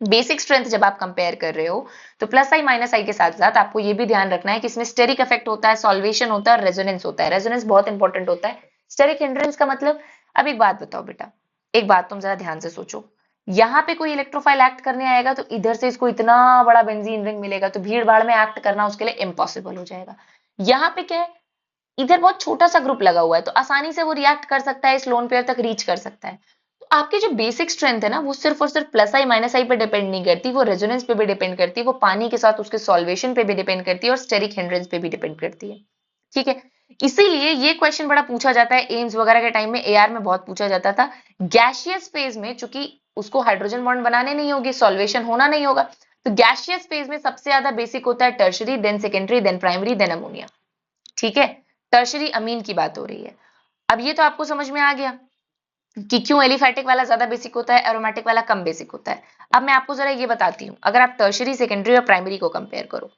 A: बेसिक स्ट्रेंथ जब आप कंपेयर कर रहे हो तो प्लस आई माइनस आई के साथ साथ आपको ये भी ध्यान रखना है कि इसमें स्टेरिक इफेक्ट होता है, सॉल्वेशन होता है और रेजोनेंस होता है। रेजोनेंस बहुत इंपॉर्टेंट होता है। स्टेरिक हिंड्रेंस का मतलब, अब एक बात बताओ बेटा, एक बात तुम जरा ध्यान से सोचो, यहाँ पे कोई इलेक्ट्रोफाइल एक्ट करने आएगा तो इधर से इसको इतना बड़ा बेंजीन रिंग मिलेगा, तो भीड़ भाड़ में एक्ट करना उसके लिए इम्पॉसिबल हो जाएगा। यहाँ पे क्या है, इधर बहुत छोटा सा ग्रुप लगा हुआ है, तो आसानी से वो रिएक्ट कर सकता है, इस लोन पेयर तक रीच कर सकता है। तो आपकी जो बेसिक स्ट्रेंथ है ना, वो सिर्फ और सिर्फ प्लस आई माइनस आई पे डिपेंड नहीं करती, वो रेजोनेंस पे भी डिपेंड करती है, वो पानी के साथ उसके सॉल्वेशन पे भी डिपेंड करती है और स्टेरिक हिंड्रेंस पे भी डिपेंड करती है। ठीक है, इसीलिए ये क्वेश्चन बड़ा पूछा जाता है, एम्स वगैरह के टाइम में AR में बहुत पूछा जाता था। गैशियस फेज में चूंकि उसको हाइड्रोजन बॉन्ड बनाने नहीं होगी, सॉल्वेशन होना नहीं होगा, तो गैशियस फेज में सबसे ज्यादा बेसिक होता है tertiary, then secondary, then primary, then ammonia. ठीक है, टर्शरी अमीन की बात हो रही है। अब ये तो आपको समझ में आ गया कि क्यों एलिफैटिक वाला ज्यादा बेसिक होता है, एरोमेटिक वाला कम बेसिक होता है। अब मैं आपको जरा ये बताती हूँ, अगर आप टर्शरी, सेकेंडरी और प्राइमरी को कंपेयर करो,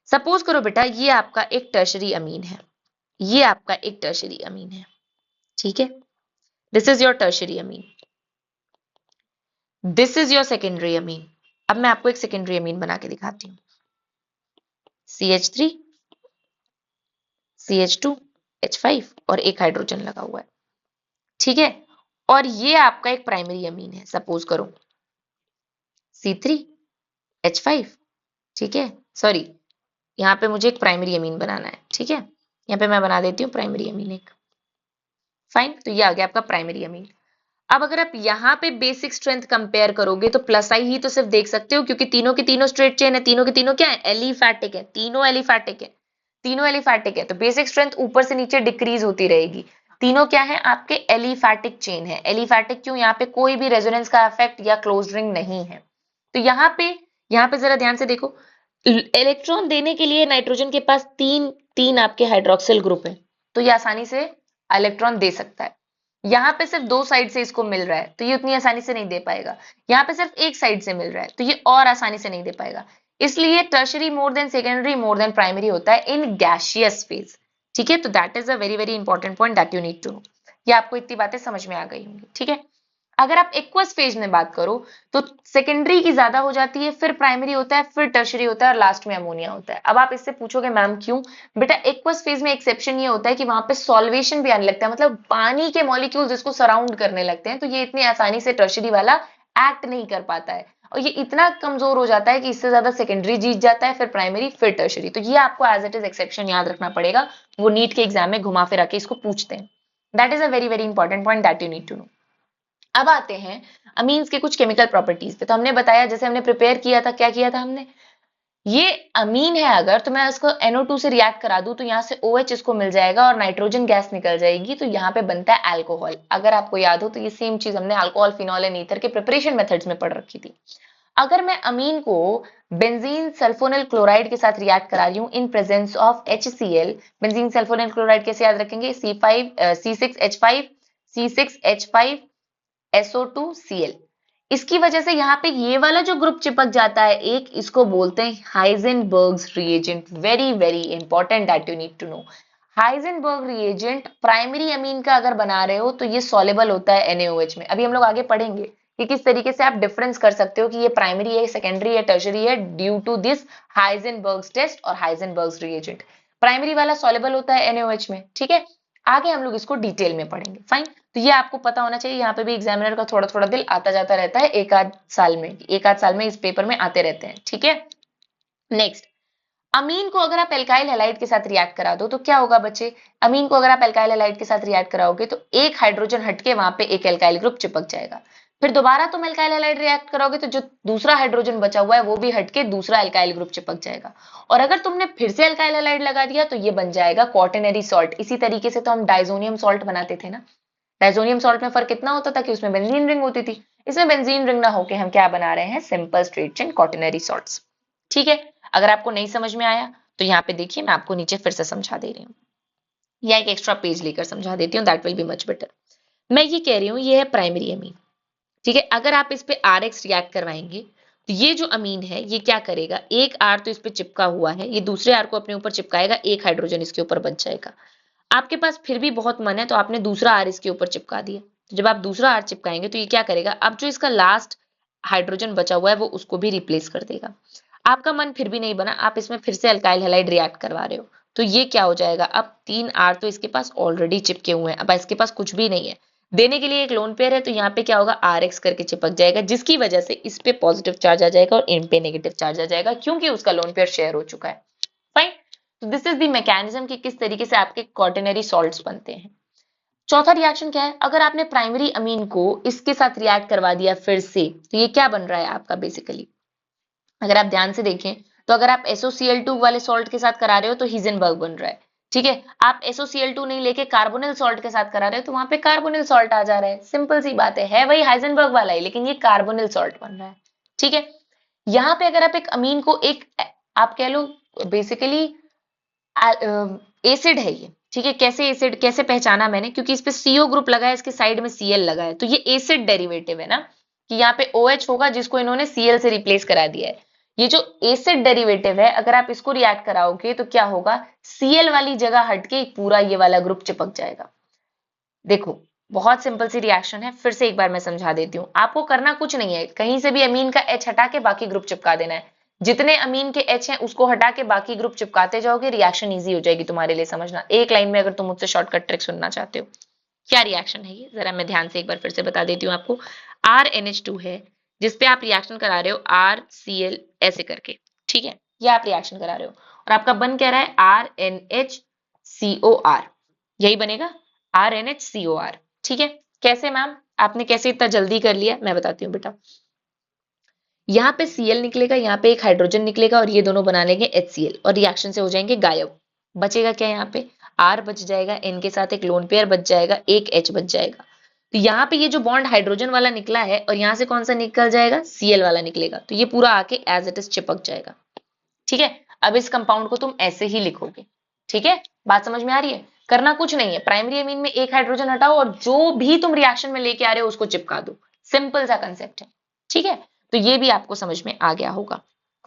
A: सपोज करो बेटा ये आपका एक टर्शरी अमीन है, ये आपका एक टर्शरी अमीन है। ठीक है, this is your tertiary Amin, this is your secondary amine. अब मैं आपको एक सेकेंडरी अमीन बना के दिखाती हूँ। CH3, CH2, H5 और एक हाइड्रोजन लगा हुआ है। ठीक है, और ये आपका एक प्राइमरी अमीन है, सपोज करो C3H5। ठीक है, सॉरी, यहाँ पे मुझे एक प्राइमरी अमीन बनाना है। ठीक है, यहाँ पे मैं बना देती हूँ प्राइमरी अमीन एक। फाइन, तो ये आ गया आपका प्राइमरी अमीन। अब अगर आप यहाँ पे बेसिक स्ट्रेंथ कंपेयर करोगे तो प्लस आई ही तो सिर्फ देख सकते हो, क्योंकि तीनों के तीनों स्ट्रेट चेन है, तीनों के तीनों क्या है, एलिफैटिक है, तीनों एलिफैटिक है, तीनों एलिफैटिक है, तो बेसिक स्ट्रेंथ ऊपर से नीचे डिक्रीज होती रहेगी। तीनों क्या है, आपके एलिफैटिक चेन है। एलिफैटिक क्यों, यहाँ पे कोई भी रेजोनेंस का इफेक्ट या क्लोज रिंग नहीं है। तो यहाँ पे जरा ध्यान से देखो, इलेक्ट्रॉन देने के लिए नाइट्रोजन के पास तीन तीन आपके हाइड्रोक्सिल ग्रुप है, तो ये आसानी से इलेक्ट्रॉन दे सकता है। यहाँ पे सिर्फ दो साइड से इसको मिल रहा है, तो ये उतनी आसानी से नहीं दे पाएगा। यहाँ पे सिर्फ एक साइड से मिल रहा है, तो ये और आसानी से नहीं दे पाएगा। इसलिए tertiary more than secondary more than primary होता है इन गैशियस फेज। ठीक है, तो that is a very very important point that you need to know. ये आपको इतनी बातें समझ में आ गई होंगी। ठीक है, अगर आप एक्वस फेज में बात करो तो सेकेंडरी की ज्यादा हो जाती है, फिर प्राइमरी होता है, फिर टर्शरी होता है और लास्ट में अमोनिया होता है। अब आप इससे पूछोगे मैम क्यों, बेटा एक्वस फेज में एक्सेप्शन ये होता है कि वहां पे सॉल्वेशन भी आने लगता है, मतलब पानी के मॉलिक्यूल्स इसको सराउंड करने लगते हैं, तो ये इतनी आसानी से टर्शरी वाला एक्ट नहीं कर पाता है, और ये इतना कमजोर हो जाता है कि इससे ज्यादा सेकेंडरी जीत जाता है, फिर प्राइमरी, फिर टर्शरी। तो ये आपको एज इट इज एक्सेप्शन याद रखना पड़ेगा, वो नीट के एग्जाम में घुमा फिरा के इसको पूछते हैं। That is a very very important point that you need to know. अब आते हैं अमीन्स के कुछ केमिकल प्रॉपर्टीज पे। तो हमने बताया, जैसे हमने प्रिपेयर किया था, क्या किया था हमने, ये अमीन है अगर, तो मैं उसको NO2 से रिएक्ट करा दूं तो यहाँ से OH इसको मिल जाएगा और नाइट्रोजन गैस निकल जाएगी, तो यहाँ पे बनता है अल्कोहल। अगर आपको याद हो तो ये सेम चीज हमने अल्कोहल, फिनॉल एंड ईथर के प्रिपरेशन मेथड्स में पढ़ रखी थी। अगर मैं अमीन को बेंजीन सल्फोनिल क्लोराइड के साथ रिएक्ट करा रही हूँ in presence of HCl, benzene sulphonyl chloride कैसे याद रखेंगे, C6H5 C6H5 SO2Cl। इसकी वजह से यहाँ पे ये वाला जो ग्रुप चिपक जाता है एक, इसको बोलते हैं Hinsberg's reagent. Very very important that you need to know. Hinsberg reagent primary amine का अगर बना रहे हो तो ये सॉलेबल होता है NaOH में। अभी हम लोग आगे पढ़ेंगे कि किस तरीके से आप डिफरेंस कर सकते हो कि ये प्राइमरी है, सेकेंडरी है, टर्शरी है, ड्यू टू दिस हाइजेनबर्ग्स टेस्ट और हाइजेनबर्ग्स रिएजेंट। प्राइमरी वाला सॉलेबल होता है NaOH में, ठीक है। आगे हम लोग इसको डिटेल में पढ़ेंगे, फाइन। तो ये आपको पता होना चाहिए। यहाँ पे भी एग्जामिनर का थोड़ा थोड़ा दिल आता जाता रहता है, एक आध साल में, एक आध साल में इस पेपर में आते रहते हैं, ठीक है। नेक्स्ट, अमीन को अगर आप एल्काइल हैलाइड के साथ रिएक्ट करा दो तो क्या होगा बच्चे? अमीन को अगर आप एल्काइल हैलाइड के साथ रिएक्ट कराओगे तो एक हाइड्रोजन हटके वहां पे एक एल्काइल ग्रुप चिपक जाएगा। फिर दोबारा तुम एल्काइल हैलाइड रिएक्ट करोगे तो जो दूसरा हाइड्रोजन बचा हुआ है वो भी हटके दूसरा एल्काइल ग्रुप चिपक जाएगा। और अगर तुमने फिर से एल्काइल हैलाइड लगा दिया तो ये बन जाएगा क्वाटरनरी सॉल्ट। इसी तरीके से तो हम डाइजोनियम सॉल्ट बनाते थे ना। डाइजोनियम सॉल्ट में फर्क कितना होता था कि उसमें बेंजीन रिंग होती थी, इसमें बेंजीन रिंग ना होके हम क्या बना रहे हैं? Simple straight chain quaternary salts, ठीक है। अगर आपको नहीं समझ में आया तो यहाँ पे देखिए, मैं आपको नीचे फिर से समझा दे रही हूँ, या एक एक्स्ट्रा पेज लेकर समझा देती हूँ, that will be much better. मैं ये कह रही हूँ ये है प्राइमरी अमीन, ठीक है। अगर आप इस पे RX रिएक्ट करवाएंगे तो ये जो अमीन है ये क्या करेगा? एक R तो इस पे चिपका हुआ है, ये दूसरे R को अपने ऊपर चिपकाएगा, एक हाइड्रोजन इसके ऊपर बच जाएगा। आपके पास फिर भी बहुत मन है तो आपने दूसरा R इसके ऊपर चिपका दिया। तो जब आप दूसरा R चिपकाएंगे तो ये क्या करेगा? अब जो इसका लास्ट हाइड्रोजन बचा हुआ है वो उसको भी रिप्लेस कर देगा। आपका मन फिर भी नहीं बना, आप इसमें फिर से अल्काइल हैलाइड रिएक्ट करवा रहे हो तो ये क्या हो जाएगा? अब 3 R तो इसके पास ऑलरेडी चिपके हुए हैं, अब इसके पास कुछ भी नहीं है देने के लिए, एक लोन पेयर है, तो यहाँ पे क्या होगा? RX करके चिपक जाएगा, जिसकी वजह से इस पे पॉजिटिव चार्ज आ जाएगा और इन पे नेगेटिव चार्ज आ जाएगा, क्योंकि उसका लोन पेयर शेयर हो चुका है, फाइन। तो दिस इज द मैकेनिज्म कि किस तरीके से आपके क्वाटरनरी सॉल्ट्स बनते हैं। चौथा रिएक्शन क्या है? अगर आपने प्राइमरी अमीन को इसके साथ रिएक्ट करवा दिया फिर से तो ये क्या बन रहा है आपका? बेसिकली अगर आप ध्यान से देखें तो अगर आप SOCl2 वाले सॉल्ट के साथ करा रहे हो तो हिजेनबर्ग बन रहा है, ठीक है। आप SOCl2 नहीं लेके कार्बोनिल सॉल्ट के साथ करा रहे हो तो वहां पे कार्बोनिल सॉल्ट आ जा रहा है। सिंपल सी बात है वही हाइजेनबर्ग वाला है लेकिन ये कार्बोनिल सॉल्ट बन रहा है, ठीक है। यहाँ पे अगर आप एक अमीन को एक, आप कह लो बेसिकली एसिड है ये, ठीक है। कैसे एसिड, कैसे पहचाना मैंने? क्योंकि इस पे CO ग्रुप लगा है, इसके साइड में Cl लगा है, तो ये एसिड डेरिवेटिव है ना, कि यहाँ पे OH होगा जिसको इन्होंने Cl से रिप्लेस करा दिया है। ये जो एसिड डेरिवेटिव है अगर आप इसको रिएक्ट कराओगे तो क्या होगा? Cl वाली जगह हटके पूरा ये वाला ग्रुप चिपक जाएगा। देखो बहुत सिंपल सी रिएक्शन है, फिर से एक बार मैं समझा देती हूँ। आपको करना कुछ नहीं है, कहीं से भी अमीन का H हटा के बाकी ग्रुप चिपका देना है। जितने अमीन के H हैं उसको हटा के बाकी ग्रुप चिपकाते जाओगे, रिएक्शन इजी हो जाएगी तुम्हारे लिए समझना। एक लाइन में अगर तुम मुझसे शॉर्टकट ट्रिक सुनना चाहते हो, क्या रिएक्शन है ये जरा मैं ध्यान से एक बार फिर से बता देती हूँ आपको। RNH2 है जिसपे आप रिएक्शन करा रहे हो RCl ऐसे करके, ठीक है। ये आप रिएक्शन करा रहे हो और आपका बन क्या रहा है? RNHCOR, यही बनेगा RNHCOR, ठीक है। कैसे मैम, आपने कैसे इतना जल्दी कर लिया? मैं बताती हूँ बेटा। यहाँ पे Cl निकलेगा, यहाँ पे एक हाइड्रोजन निकलेगा और ये दोनों बना लेंगे HCl और रिएक्शन से हो जाएंगे गायब। बचेगा क्या? यहाँ पे R बच जाएगा, N के साथ एक लोन पेयर बच जाएगा, एक H बच जाएगा। तो यहाँ पे ये जो बॉन्ड हाइड्रोजन वाला निकला है और यहाँ से कौन सा निकल जाएगा? Cl वाला निकलेगा, तो ये पूरा आके एज इट इज चिपक जाएगा, ठीक है। अब इस कंपाउंड को तुम ऐसे ही लिखोगे, ठीक है। बात समझ में आ रही है? करना कुछ नहीं है, प्राइमरी अमीन में एक हाइड्रोजन हटाओ और जो भी तुम रिएक्शन में लेके आ रहे हो उसको चिपका दो। सिंपल सा कंसेप्ट है, ठीक है। तो ये भी आपको समझ में आ गया होगा,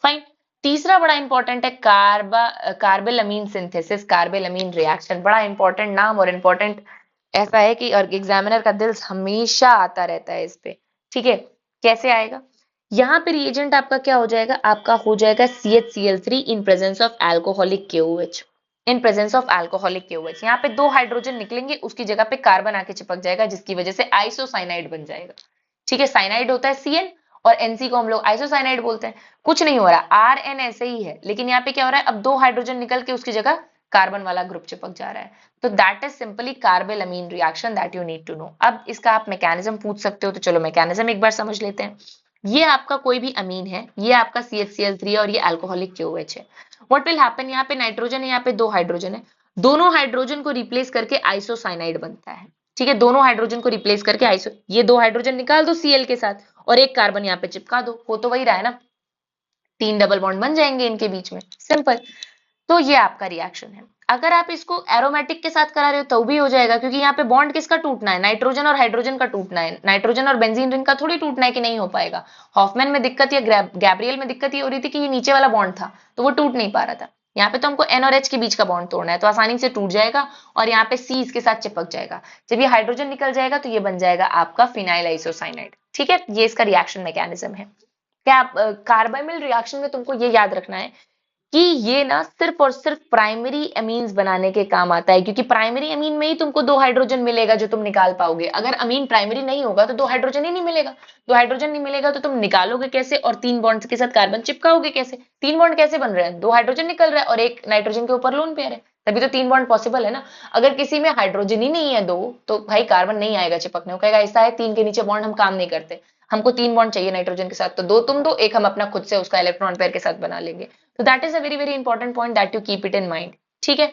A: फाइन। तीसरा बड़ा इंपॉर्टेंट है कार्बेल अमीन सिंथेसिस, कार्बेल अमीन रिएक्शन। बड़ा इंपॉर्टेंट नाम और इंपॉर्टेंट ऐसा है कि और एग्जामिनर का दिल हमेशा आता रहता है इस पे, ठीक है। कैसे आएगा? यहाँ पे रिएजेंट आपका क्या हो जाएगा? आपका हो जाएगा CHCl3 in presence of alcoholic KOH, in presence of alcoholic KOH। यहाँ पे 2 हाइड्रोजन निकलेंगे, उसकी जगह पे कार्बन आके चिपक जाएगा, जिसकी वजह से आइसोसाइनाइड बन जाएगा, ठीक है। साइनाइड होता है Cl और NC को हम लोग आइसोसाइनाइड बोलते हैं। कुछ नहीं हो रहा, RN ऐसे ही है, लेकिन यहाँ पे क्या हो रहा है? अब 2 हाइड्रोजन निकल के उसकी जगह कार्बन वाला ग्रुप चिपक जा रहा है। तो that is simply carbylamine reaction that you need to know. अब इसका आप मैकेनिज्म पूछ सकते हो, तो चलो मैकेनिज्म एक बार समझ लेते हैं। ये आपका कोई भी अमीन है, ये आपका CHCl3 और ये अल्कोहलिक KOH है। What will happen? यहाँ पे नाइट्रोजन है, यहाँ पे 2 हाइड्रोजन है, दोनों हाइड्रोजन को रिप्लेस करके आइसोसाइनाइड बनता है, ठीक है। दोनों हाइड्रोजन को रिप्लेस करके ये 2 हाइड्रोजन निकाल दो Cl के साथ और एक कार्बन यहाँ पे चिपका दो, हो तो वही रहा है ना, 3 डबल बॉन्ड बन जाएंगे इनके बीच में, सिंपल। तो ये आपका रिएक्शन है। अगर आप इसको एरोमेटिक के साथ करा रहे हो तो भी हो जाएगा, क्योंकि यहाँ पे बॉन्ड किसका टूटना है, नाइट्रोजन और हाइड्रोजन का टूटना है, नाइट्रोजन और बेंजीन रिंग का थोड़ी टूटना है कि नहीं हो पाएगा। हॉफमैन में दिक्कत या गैब्रियल में दिक्कत ये हो रही थी कि ये नीचे वाला बॉन्ड था तो वो टूट नहीं पा रहा था। यहाँ पे तो हमको एन और एच के बीच का बॉन्ड तोड़ना है तो आसानी से टूट जाएगा और यहाँ पे सी इसके साथ चिपक जाएगा। जब ये हाइड्रोजन निकल जाएगा तो ये बन जाएगा आपका फिनाइल आइसोसाइनाइड। ठीक है, ये इसका रिएक्शन मैकेनिज्म है। क्या कार्बाइल रिएक्शन में तुमको ये याद रखना है कि ये ना सिर्फ और सिर्फ प्राइमरी अमीन्स बनाने के काम आता है, क्योंकि प्राइमरी अमीन में ही तुमको 2 हाइड्रोजन मिलेगा जो तुम निकाल पाओगे। अगर अमीन प्राइमरी नहीं होगा तो 2 हाइड्रोजन ही नहीं मिलेगा। 2 हाइड्रोजन नहीं मिलेगा तो तुम निकालोगे कैसे और 3 बॉन्ड्स के साथ कार्बन चिपकाओगे कैसे? 3 बॉन्ड कैसे बन रहे हैं? 2 हाइड्रोजन निकल रहा है और एक नाइट्रोजन के ऊपर लोन पेयर है, तभी तो 3 बॉन्ड पॉसिबल है ना। अगर किसी में हाइड्रोजन ही नहीं है 2 तो भाई कार्बन नहीं आएगा चिपकने, वो कहेगा ऐसा है 3 के नीचे बॉन्ड हम काम नहीं करते, हमको 3 बॉन्ड चाहिए नाइट्रोजन के साथ, तो 2 तुम दो, एक हम अपना खुद से उसका इलेक्ट्रॉन पेयर के साथ बना लेंगे। तो that is a very very important point that you keep it in mind. ठीक है,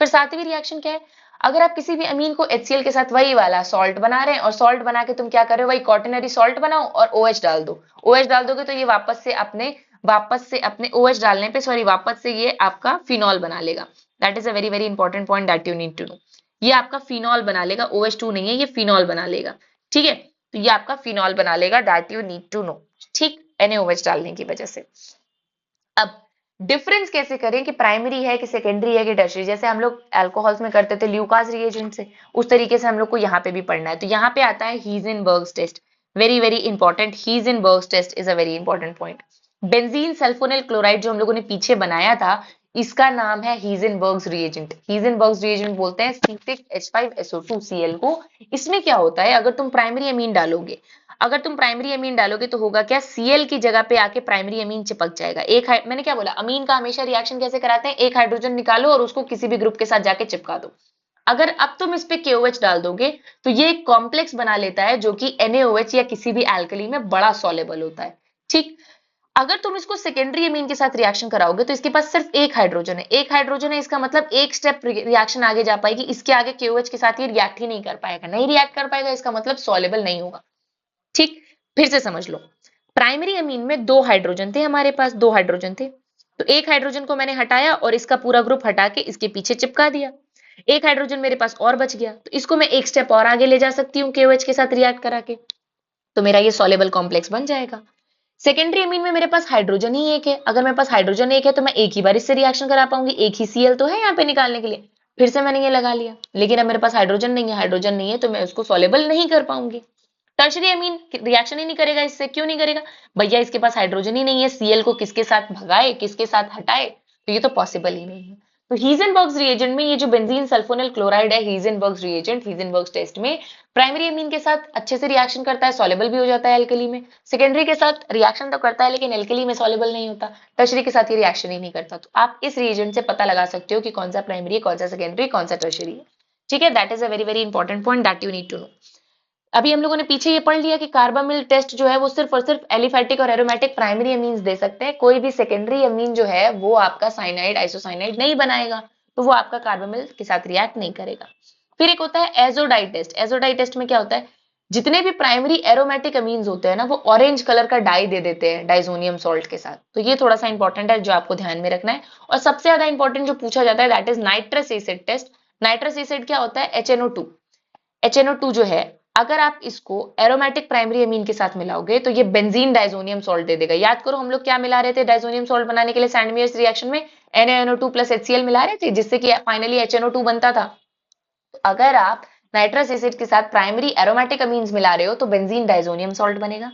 A: फिर सातवीं रिएक्शन क्या है? अगर आप किसी भी अमीन को HCl के साथ वही वाला सॉल्ट बना रहे हैं और सॉल्ट बना के तुम क्या कर रहे हो, वही क्वाटरनरी सॉल्ट बनाओ और OH डाल दो। OH डाल दोगे तो ये वापस से अपने OH डालने पे वापस से ये आपका फिनॉल बना लेगा। That is a very very important point that you need to know. ये आपका फिनॉल बना लेगा, OH2 नहीं है, ये फिनॉल बना लेगा। ठीक है, तो ये आपका फिनॉल बना लेगा, that you need to know. ठीक, NaOH डालने की वजह से। अब डिफरेंस कैसे करें कि प्राइमरी है कि सेकेंडरी है कि टर्शियरी? जैसे हम लोग अल्कोहल्स में करते थे ल्यूकास रिएजेंट से, उस तरीके से हम लोग को यहाँ पे भी पढ़ना है। तो यहाँ पे आता है Hinsberg's test, very very important. Hinsberg's test is a very important point. Benzene sulphonyl chloride जो हम लोगों ने पीछे बनाया था, इसका नाम है हीजेनबर्ग्स रिएजेंट। हीजेनबर्ग्स रिएजेंट बोलते हैं C6H5SO2Cl को। इसमें क्या होता है, अगर तुम प्राइमरी अमीन डालोगे तो होगा क्या, Cl की जगह पे आके प्राइमरी अमीन चिपक जाएगा। मैंने क्या बोला, अमीन का हमेशा रिएक्शन कैसे कराते हैं, एक हाइड्रोजन निकालो और उसको किसी भी ग्रुप के साथ जाके चिपका दो। अगर अब तुम इस पे KOH डाल दोगे तो ये एक कॉम्प्लेक्स बना लेता है जो कि NaOH या किसी भी एल्कली में बड़ा सॉलेबल होता है। ठीक, अगर तुम इसको सेकेंडरी अमीन के साथ रिएक्शन कराओगे तो इसके पास सिर्फ एक हाइड्रोजन है, इसका मतलब एक स्टेप रिएक्शन आगे जा पाएगी, इसके आगे KOH के साथ ये रिएक्ट ही नहीं कर पाएगा। नहीं रिएक्ट कर पाएगा इसका मतलब सॉलेबल नहीं होगा। ठीक, फिर से समझ लो, प्राइमरी अमीन में 2 हाइड्रोजन थे, हमारे पास 2 हाइड्रोजन थे, तो एक हाइड्रोजन को मैंने हटाया और इसका पूरा ग्रुप हटा के इसके पीछे चिपका दिया। एक हाइड्रोजन मेरे पास और बच गया, तो इसको मैं एक स्टेप और आगे ले जा सकती हूँ KOH के साथ रिएक्ट करा के, तो मेरा ये सॉलेबल कॉम्प्लेक्स बन जाएगा। सेकेंडरी अमीन में मेरे पास हाइड्रोजन ही एक है, अगर मेरे पास हाइड्रोजन एक है तो मैं एक ही बार इससे रिएक्शन करा पाऊंगी, एक ही Cl तो है यहाँ पे निकालने के लिए, फिर से मैंने ये लगा लिया। लेकिन अब मेरे पास हाइड्रोजन नहीं है तो मैं उसको सॉलेबल नहीं कर पाऊंगी। टर्शरी अमीन रिएक्शन ही नहीं करेगा इससे, क्यों नहीं करेगा भैया, इसके पास हाइड्रोजन ही नहीं है, Cl को किसके साथ भगाए किसके साथ हटाए, तो ये तो पॉसिबल ही नहीं है। तो हीजेनबर्ग्स रिएजेंट में ये जो बेंजीन सल्फोनिल क्लोराइड है, हीजेनबर्ग्स रिएजेंट हीजेनबर्ग्स टेस्ट में प्राइमरी अमीन के साथ अच्छे से रिएक्शन करता है, सॉलेबल भी हो जाता है एल्कली में। सेकेंडरी के साथ रिएक्शन तो करता है लेकिन एल्कली में सॉलेबल नहीं होता, टर्शरी के साथ ये रिएक्शन ही नहीं करता। तो आप इस रिएजेंट से पता लगा सकते हो कि कौन सा प्राइमरी है, कौन सा सेकेंडरी, कौन सा टर्शरी है। ठीक है, that is a very very important point that you need to know. अभी हम लोगों ने पीछे ये पढ़ लिया कि कार्बामिल टेस्ट जो है वो सिर्फ और सिर्फ एलिफैटिक और एरोमेटिक प्राइमरी अमीन्स दे सकते हैं, कोई भी सेकेंडरी अमीन जो है वो आपका साइनाइड आइसोसाइनाइड नहीं बनाएगा, तो वो आपका कार्बामिल के साथ रिएक्ट नहीं करेगा। फिर एक होता है एजोडाई टेस्ट। एजोडाई टेस्ट में क्या होता है, जितने भी प्राइमरी एरोमेटिक अमीन्स होते हैं ना वो ऑरेंज कलर का डाई दे देते हैं डाइजोनियम सॉल्ट के साथ, तो ये थोड़ा सा इंपॉर्टेंट है जो आपको ध्यान में रखना है। और सबसे ज्यादा इंपॉर्टेंट जो पूछा जाता है that is nitrous acid test. Nitrous acid क्या होता है, HNO2 जो है, अगर आप इसको एरोमेटिक प्राइमरी अमीन के साथ मिलाओगे तो ये बेंजीन डाइजोनियम सॉल्ट दे देगा। याद करो हम लोग क्या मिला रहे थे डाइजोनियम सॉल्ट बनाने के लिए सैंडमियर्स रिएक्शन में, NaNO2 प्लस HCl मिला रहे थे जिससे कि फाइनली HNO2 बनता था। तो अगर आप नाइट्रस एसिड के साथ प्राइमरी एरोमेटिक अमीन्स मिला रहे हो तो बेंजीन डाइजोनियम सॉल्ट बनेगा।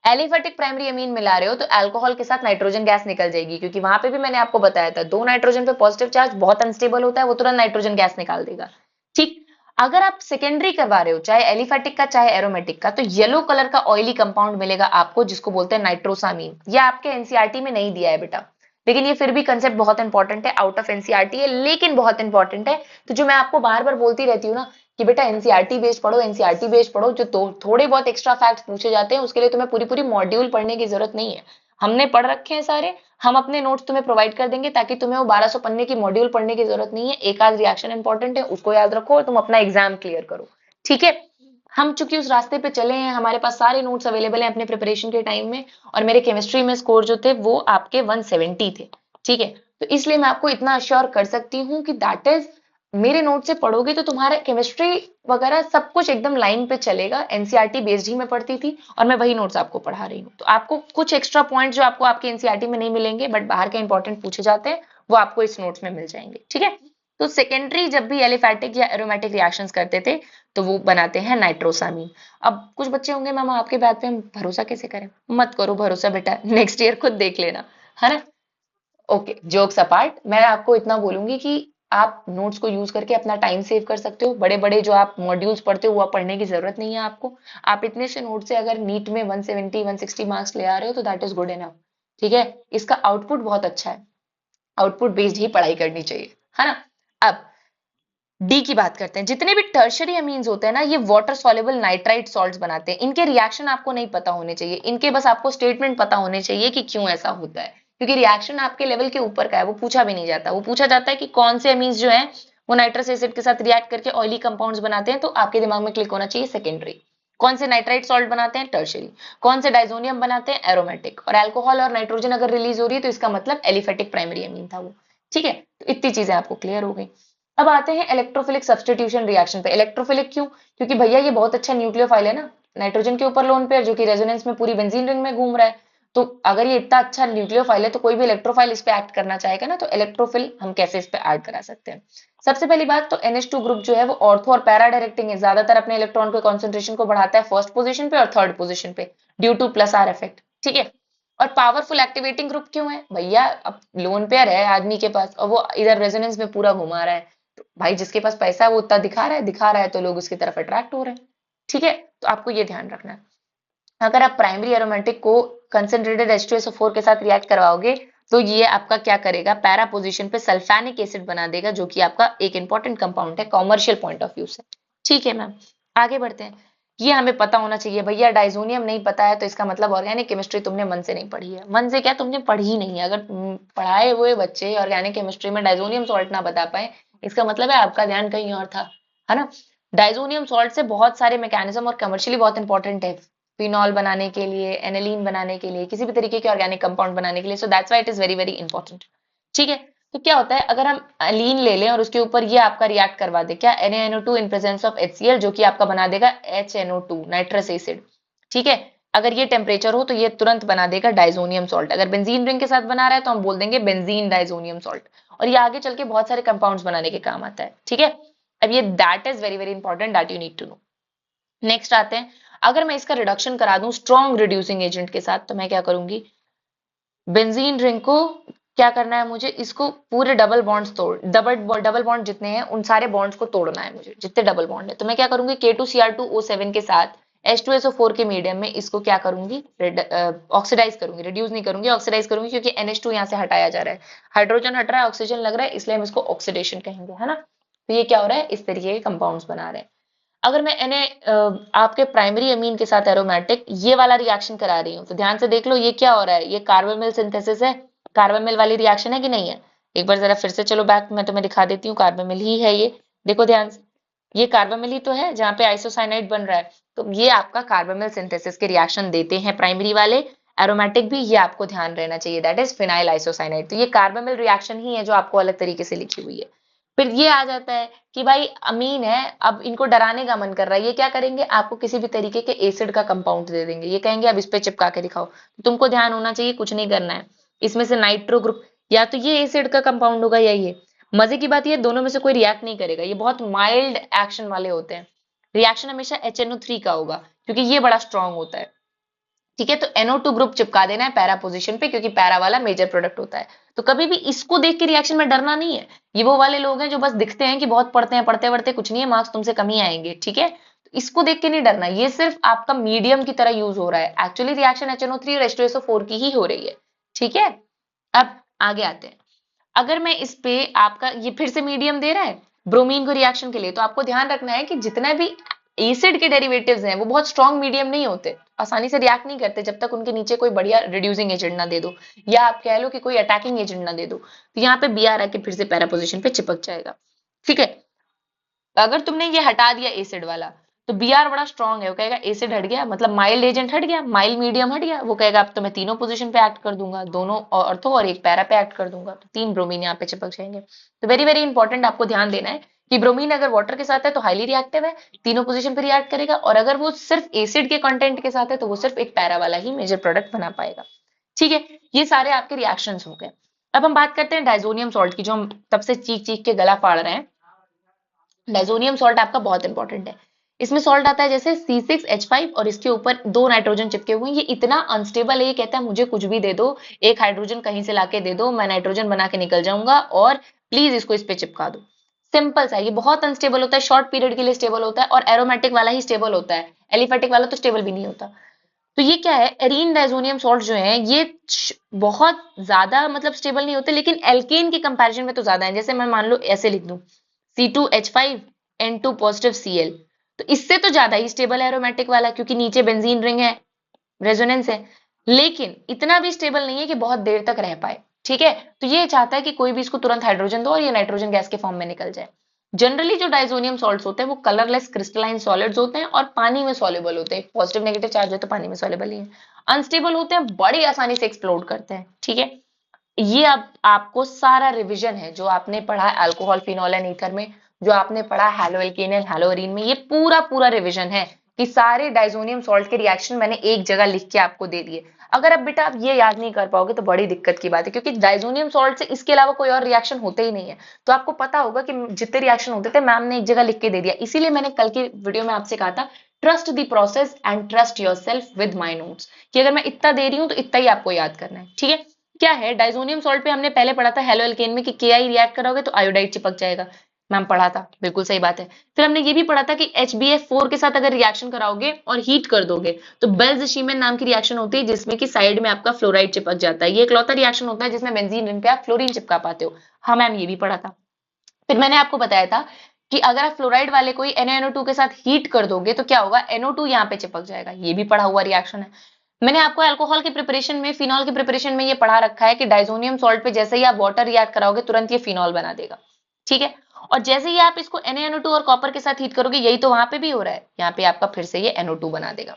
A: एलिफेटिक प्राइमरी अमीन मिला रहे हो तो अल्कोहल के साथ नाइट्रोजन गैस निकल जाएगी, क्योंकि वहां पे भी मैंने आपको बताया था 2 नाइट्रोजन पे पॉजिटिव चार्ज बहुत अनस्टेबल होता है, वो तुरंत नाइट्रोजन गैस निकाल देगा। ठीक, अगर आप सेकेंडरी करवा रहे हो चाहे एलिफेटिक का चाहे एरोमेटिक का, तो येलो कलर का ऑयली कंपाउंड मिलेगा आपको जिसको बोलते हैं नाइट्रोसामीन। ये आपके एनसीईआरटी में नहीं दिया है बेटा, लेकिन ये फिर भी कंसेप्ट बहुत इंपॉर्टेंट है, आउट ऑफ एनसीईआरटी है लेकिन बहुत इंपॉर्टेंट है। तो जो मैं आपको बार बार बोलती रहती हूँ ना कि बेटा एनसीईआरटी बेस्ड पढ़ो, एनसीईआरटी बेस्ड पढ़ो, जो थोड़े बहुत एक्स्ट्रा फैक्ट्स पूछे जाते हैं उसके लिए तुम्हें पूरी पूरी मॉड्यूल पढ़ने की जरूरत नहीं है, हमने पढ़ रखे हैं सारे, हम अपने नोट्स तुम्हें प्रोवाइड कर देंगे ताकि तुम्हें वो 1200 पन्ने की मॉड्यूल पढ़ने की जरूरत नहीं है। एक आध रिएक्शन इंपॉर्टेंट है उसको याद रखो और तुम अपना एग्जाम क्लियर करो। ठीक है, हम चूंकि उस रास्ते पे चले हैं, हमारे पास सारे नोट्स अवेलेबल हैं अपने प्रिपरेशन के टाइम में, और मेरे केमिस्ट्री में स्कोर जो थे वो आपके 170 थे, ठीक है, तो इसलिए मैं आपको इतना अश्योर कर सकती हूँ कि दैट इज, मेरे नोट से पढ़ोगे तो तुम्हारा केमिस्ट्री वगैरह सब कुछ एकदम लाइन पे चलेगा। एनसीईआरटी बेस्ड ही मैं पढ़ती थी और मैं वही नोट्स आपको पढ़ा रही हूँ, तो आपको कुछ एक्स्ट्रा पॉइंट जो आपको आपके एनसीईआरटी में नहीं मिलेंगे बट बाहर के इंपॉर्टेंट पूछे जाते हैं, वो आपको इस नोट्स में मिल जाएंगे। ठीक है, तो सेकेंडरी जब भी एलिफैटिक या एरोमेटिक रिएक्शंस करते थे तो वो बनाते हैं नाइट्रोसामीन। अब कुछ बच्चे होंगे मैम आपके बात पे हम भरोसा कैसे करें? मत करो भरोसा बेटा, नेक्स्ट ईयर खुद देख लेना, है ना। ओके, जोक्स अपार्ट, मैं आपको इतना बोलूंगी कि आप नोट्स को यूज करके अपना टाइम सेव कर सकते हो। बड़े बड़े जो आप मॉड्यूल्स पढ़ते हो वो आप पढ़ने की जरूरत नहीं है आपको। आप इतने से नोट से अगर नीट में 170 160 मार्क्स ले आ रहे हो तो दैट इज गुड इनफ। ठीक है, इसका आउटपुट बहुत अच्छा है, आउटपुट बेस्ड ही पढ़ाई करनी चाहिए, है ना। अब डी की बात करते हैं। जितने भी टर्शरी अमीन्स होते हैं ना, ये वाटर सॉल्युबल नाइट्राइट सॉल्ट्स बनाते हैं। इनके रिएक्शन आपको नहीं पता होने चाहिए, इनके बस आपको स्टेटमेंट पता होने चाहिए कि क्यों ऐसा होता है, क्योंकि रिएक्शन आपके लेवल के ऊपर का है, वो पूछा भी नहीं जाता। वो पूछा जाता है कि कौन से अमीन्स जो है वो नाइट्रस एसिड के साथ रिएक्ट करके ऑयली कंपाउंड्स बनाते हैं, तो आपके दिमाग में क्लिक होना चाहिए सेकेंडरी। कौन से नाइट्राइट सॉल्ट बनाते हैं? टर्शरी। कौन से डाइजोनियम बनाते हैं? एरोमेटिक। और अल्कोहल और नाइट्रोजन अगर रिलीज हो रही है तो इसका मतलब एलिफेटिक प्राइमरी अमीन था वो। ठीक है, तो इतनी चीजें आपको क्लियर हो गई। अब आते हैं इलेक्ट्रोफिलिक सब्स्टिट्यूशन रिएक्शन पे। इलेक्ट्रोफिलिक क्यों? क्योंकि भैया ये बहुत अच्छा न्यूक्लियोफाइल है ना, नाइट्रोजन के ऊपर लोन पेयर जो कि रेजोनेंस में पूरी बेंजीन रिंग में घूम रहा है। तो अगर ये इतना अच्छा न्यूक्लियोफाइल है तो कोई भी इलेक्ट्रोफाइल इस पे एक्ट करना चाहेगा ना, तो इलेक्ट्रोफिल हम कैसे इस पे ऐड करा सकते हैं? सबसे पहली बात तो NH2 ग्रुप जो है वो ऑर्थो और पैरा डायरेक्टिंग है, ज्यादातर अपने इलेक्ट्रॉन के कॉन्सेंट्रेशन को बढ़ाता है फर्स्ट पोजीशन पे और थर्ड पोजीशन पे due two plus are effect. ठीक है, और पावरफुल एक्टिवेटिंग ग्रुप क्यों है भैया? अब लोन पेयर है आदमी के पास और वो इधर रेजोनेंस में पूरा घुमा रहा है, तो भाई जिसके पास पैसा है वो उतना दिखा रहा है तो लोग उसकी तरफ अट्रैक्ट हो रहे हैं। ठीक है, तो आपको ये ध्यान रखना है। अगर आप प्राइमरी एरोमेटिक को कंसेंट्रेटेड H2SO4 के साथ रिएक्ट करवाओगे तो ये आपका क्या करेगा, पैरा पोजीशन पे सल्फैनिक एसिड बना देगा, जो कि आपका एक इंपॉर्टेंट कंपाउंड है कॉमर्शियल पॉइंट ऑफ व्यू से। ठीक है मैम, आगे बढ़ते हैं। ये हमें पता होना चाहिए भैया। डाइजोनियम नहीं पता है तो इसका मतलब ऑर्गेनिक केमिस्ट्री तुमने मन से नहीं पढ़ी है। मन से क्या, तुमने पढ़ी ही नहीं है। अगर पढ़ाए हुए बच्चे ऑर्गेनिक केमिस्ट्री में डाइजोनियम सॉल्ट ना बता पाए, इसका मतलब है आपका ध्यान कहीं और था, है ना। डाइजोनियम सॉल्ट से बहुत सारे मैकेनिज्म और कमर्शियली बहुत इंपॉर्टेंट है, फिनॉल बनाने के लिए, एनिलीन बनाने के लिए, किसी भी तरीके के ऑर्गेनिक कंपाउंड बनाने के लिए। So that's why it is very very important. ठीक है, तो क्या होता है अगर हम लीन ले लें और उसके ऊपर ये आपका रिएक्ट करवा दे, क्या NaNO2 in presence of HCl, जो कि आपका बना देगा HNO2 नाइट्रस एसिड। ठीक है, अगर ये टेम्परेचर हो तो ये तुरंत बना देगा डाइजोनियम सॉल्ट। अगर बेंजीन रिंग के साथ बना रहा है तो हम बोल देंगे बेंजीन डाइजोनियम सॉल्ट, और ये आगे चल के बहुत सारे कंपाउंड्स बनाने के काम आता है। ठीक है, अब ये that is very very important, that you need to know. Next आते हैं, अगर मैं इसका रिडक्शन करा दूं स्ट्रॉन्ग रिड्यूसिंग एजेंट के साथ तो मैं क्या करूंगी, बेंजीन रिंग को क्या करना है मुझे, इसको पूरे डबल बॉन्ड्स तोड़, डबल बॉन्ड जितने हैं उन सारे बॉन्ड्स को तोड़ना है मुझे, जितने डबल बॉन्ड है। तो मैं क्या करूंगी, K2Cr2O7 के साथ H2SO4 के मीडियम में इसको क्या करूंगी, ऑक्सीडाइज करूंगी, रिड्यूस नहीं करूंगी, ऑक्सीडाइज करूंगी, क्योंकि NH2 यहाँ से हटाया जा रहा है, हाइड्रोजन हट रहा है, ऑक्सीजन लग रहा है, इसलिए हम इसको ऑक्सीडेशन कहेंगे, है ना। तो ये क्या हो रहा है, इस तरीके के कंपाउंड्स बना रहे हैं। अगर मैं आपके प्राइमरी अमीन के साथ एरोमेटिक ये वाला रिएक्शन करा रही हूँ तो ध्यान से देख लो ये क्या हो रहा है, ये कार्बामेल सिंथेसिस है, कार्बामेल वाली रिएक्शन है कि नहीं है? एक बार जरा फिर से चलो बैक, मैं तुम्हें दिखा देती हूँ, कार्बामेल ही है ये। देखो ध्यान से, ये कार्बामेल ही तो है जहाँ पे आइसोसाइनाइड बन रहा है। तो ये आपका कार्बामेल सिंथेसिस के रिएक्शन देते हैं प्राइमरी वाले। एरोमेटिक भी ये आपको ध्यान रहना चाहिए, दैट इज फिनाइल आइसोसाइनाइड। तो ये कार्बामेल रिएक्शन ही है जो आपको अलग तरीके से लिखी हुई है। फिर ये आ जाता है कि भाई अमीन है, अब इनको डराने का मन कर रहा है, ये क्या करेंगे, आपको किसी भी तरीके के एसिड का कंपाउंड दे देंगे, ये कहेंगे अब इस पे चिपका के दिखाओ। तो तुमको ध्यान होना चाहिए, कुछ नहीं करना है, इसमें से नाइट्रो ग्रुप या तो ये एसिड का कंपाउंड होगा या ये। मजे की बात ये दोनों में से कोई रिएक्ट नहीं करेगा, ये बहुत माइल्ड एक्शन वाले होते हैं। रिएक्शन हमेशा HNO3 का होगा क्योंकि ये बड़ा स्ट्रांग होता है। ठीक है, तो NO2 ग्रुप चिपका देना है पैरा पोजीशन पे, क्योंकि पैरा वाला मेजर प्रोडक्ट होता है। तो कभी भी इसको देख के रिएक्शन में डरना नहीं है। ये वो वाले लोग हैं जो बस दिखते हैं कि बहुत पढ़ते हैं, पढ़ते पढ़ते कुछ नहीं है, मार्क्स तुमसे कम ही आएंगे। ठीक है, तो इसको देख के नहीं डरना, ये सिर्फ आपका मीडियम की तरह यूज हो रहा है, एक्चुअली रिएक्शन HNO3 और H2SO4 की ही हो रही है। ठीक है, अब आगे आते हैं। अगर मैं इस पे आपका ये फिर से मीडियम दे रहा है ब्रोमीन को रिएक्शन के लिए, तो आपको ध्यान रखना है कि जितना भी एसिड के डेरिवेटिव्स हैं वो बहुत स्ट्रॉन्ग मीडियम नहीं होते, आसानी से रिएक्ट नहीं करते जब तक उनके नीचे कोई बढ़िया रिड्यूसिंग एजेंट ना दे दो, या आप कह लो कि कोई अटैकिंग एजेंट ना दे दो। तो यहाँ पे Br आके फिर से पैरा पोजीशन पे चिपक जाएगा। ठीक है, अगर तुमने ये हटा दिया एसिड वाला तो Br बड़ा स्ट्रांग है, वो कहेगा एसिड हट गया, मतलब माइल्ड एजेंट हट गया, माइल्ड मीडियम हट गया, वो कहेगा अब तो मैं तीनों पोजीशन पे एक्ट कर दूंगा, दोनों ऑर्थो और एक पैरा पे एक्ट कर दूंगा, तो 3 ब्रोमीन यहाँ पे चिपक जाएंगे। तो वेरी वेरी इंपॉर्टेंट आपको ध्यान देना है कि ब्रोमीन अगर वाटर के साथ है तो हाईली रिएक्टिव है, तीनों पोजीशन पे रिएक्ट करेगा, और अगर वो सिर्फ एसिड के कंटेंट के साथ है तो वो सिर्फ एक पैरा वाला ही मेजर प्रोडक्ट बना पाएगा। ठीक है, ये सारे आपके रिएक्शंस हो गए। अब हम बात करते हैं डाइजोनियम सॉल्ट की, जो हम तब से चीख चीख के गला फाड़ रहे हैं। डाइजोनियम सॉल्ट आपका बहुत इंपॉर्टेंट है। इसमें सॉल्ट आता है जैसे C6H5 और इसके ऊपर 2 नाइट्रोजन चिपके हुए हैं। ये इतना अनस्टेबल है, ये कहता है मुझे कुछ भी दे दो, एक हाइड्रोजन कहीं से लाके दे दो, मैं नाइट्रोजन बना के निकल जाऊंगा और प्लीज इसको इस पे चिपका दो। सिंपल सा, ये बहुत अनस्टेबल होता है, शॉर्ट पीरियड के लिए स्टेबल होता है और एरोमेटिक वाला ही स्टेबल होता है, एलिफेटिक वाला तो स्टेबल भी नहीं होता। तो ये क्या है, एरीन डाइजोनियम सॉल्ट जो है ये बहुत ज्यादा मतलब स्टेबल नहीं होते, लेकिन एल्केन के कंपैरिजन में तो ज्यादा है। जैसे मैं मान लो ऐसे लिख दूं C2H5 N2 पॉजिटिव Cl, तो इससे तो ज्यादा ही स्टेबल है एरोमेटिक वाला, क्योंकि नीचे बेंजीन रिंग है, रेजोनेंस है, लेकिन इतना भी स्टेबल नहीं है कि बहुत देर तक रह पाए। ठीक है, तो ये चाहता है कि कोई भी इसको तुरंत हाइड्रोजन दो और ये नाइट्रोजन गैस के फॉर्म में निकल जाए। जनरली जो डाइजोनियम सॉल्ट्स होते हैं वो कलरलेस क्रिस्टलाइन सॉलिड्स होते हैं और पानी में सॉल्युबल होते हैं, पॉजिटिव नेगेटिव चार्ज है तो पानी में सॉल्युबल ही है, अनस्टेबल होते हैं, बड़ी आसानी से एक्सप्लोड करते हैं। ठीक है, ये अब आपको सारा रिवीजन है जो आपने पढ़ा अल्कोहल फिनॉल एंड ईथर में, जो आपने पढ़ा हैलोएल्केन एंड हैलोअरीन में, ये पूरा पूरा रिवीजन है कि सारे डाइजोनियम सॉल्ट के रिएक्शन मैंने एक जगह लिख के आपको दे दिए। अगर अब बेटा आप ये याद नहीं कर पाओगे तो बड़ी दिक्कत की बात है, क्योंकि डाइजोनियम सॉल्ट से इसके अलावा कोई और रिएक्शन होते ही नहीं है। तो आपको पता होगा कि जितने रिएक्शन होते थे मैम ने एक जगह लिख के दे दिया, इसीलिए मैंने कल की वीडियो में आपसे कहा था trust the process and trust yourself with my notes, कि अगर मैं इतना दे रही हूं तो इतना ही आपको याद करना है। ठीक है, क्या है डाइजोनियम सॉल्ट पे हमने पहले पढ़ा था हेलो एल्केन में कि Ki रिएक्ट करोगे तो आयोडाइड चिपक जाएगा, मैम पढ़ा था, बिल्कुल सही बात है। फिर हमने ये भी पढ़ा था कि HbF4 के साथ अगर रिएक्शन कराओगे और हीट कर दोगे तो बेल्ज शीमेन नाम की रिएक्शन होती है, जिसमें कि साइड में आपका फ्लोराइड चिपक जाता है। ये इकलौता रिएक्शन होता है जिसमें बेंजीन रिंग पे आप फ्लोरीन चिपका पाते हो। हाँ मैम, ये भी पढ़ा था। फिर मैंने आपको बताया था कि अगर आप फ्लोराइड वाले कोई NaNO2 के साथ हीट कर दोगे तो क्या होगा, NO2 यहाँ पे चिपक जाएगा, ये भी पढ़ा हुआ रिएक्शन है। मैंने आपको अल्कोहल के प्रिपरेशन में, फिनॉल के प्रिपरेशन में ये पढ़ा रखा है कि डाइजोनियम सॉल्ट पे जैसे ही आप वाटर रिएक्ट कराओगे तुरंत ये फिनॉल बना देगा। ठीक है, और जैसे ही आप इसको NaNO2 और कॉपर के साथ हीट करोगे, यही तो वहां पे भी हो रहा है, यहाँ पे आपका फिर से ये NO2 बना देगा।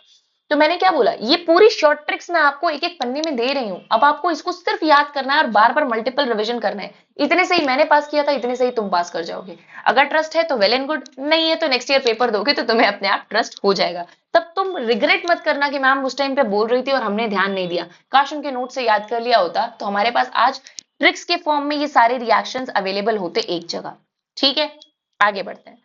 A: तो मैंने क्या बोला, ये पूरी शॉर्ट ट्रिक्स मैं आपको एक एक पन्ने में दे रही हूँ, अब आपको इसको सिर्फ याद करना है और बार बार मल्टीपल रिवीजन करना है। इतने से ही मैंने पास किया था, इतने से ही तुम पास कर जाओगे। अगर ट्रस्ट है तो वेल एंड गुड, नहीं है तो नेक्स्ट ईयर पेपर दोगे तो तुम्हें अपने आप ट्रस्ट हो जाएगा। तब तुम रिग्रेट मत करना कि मैम उस टाइम पे बोल रही थी और हमने ध्यान नहीं दिया, काश उनके नोट से याद कर लिया होता तो हमारे पास आज ट्रिक्स के फॉर्म में ये सारे रिएक्शंस अवेलेबल होते एक जगह। ठीक है, आगे बढ़ते हैं।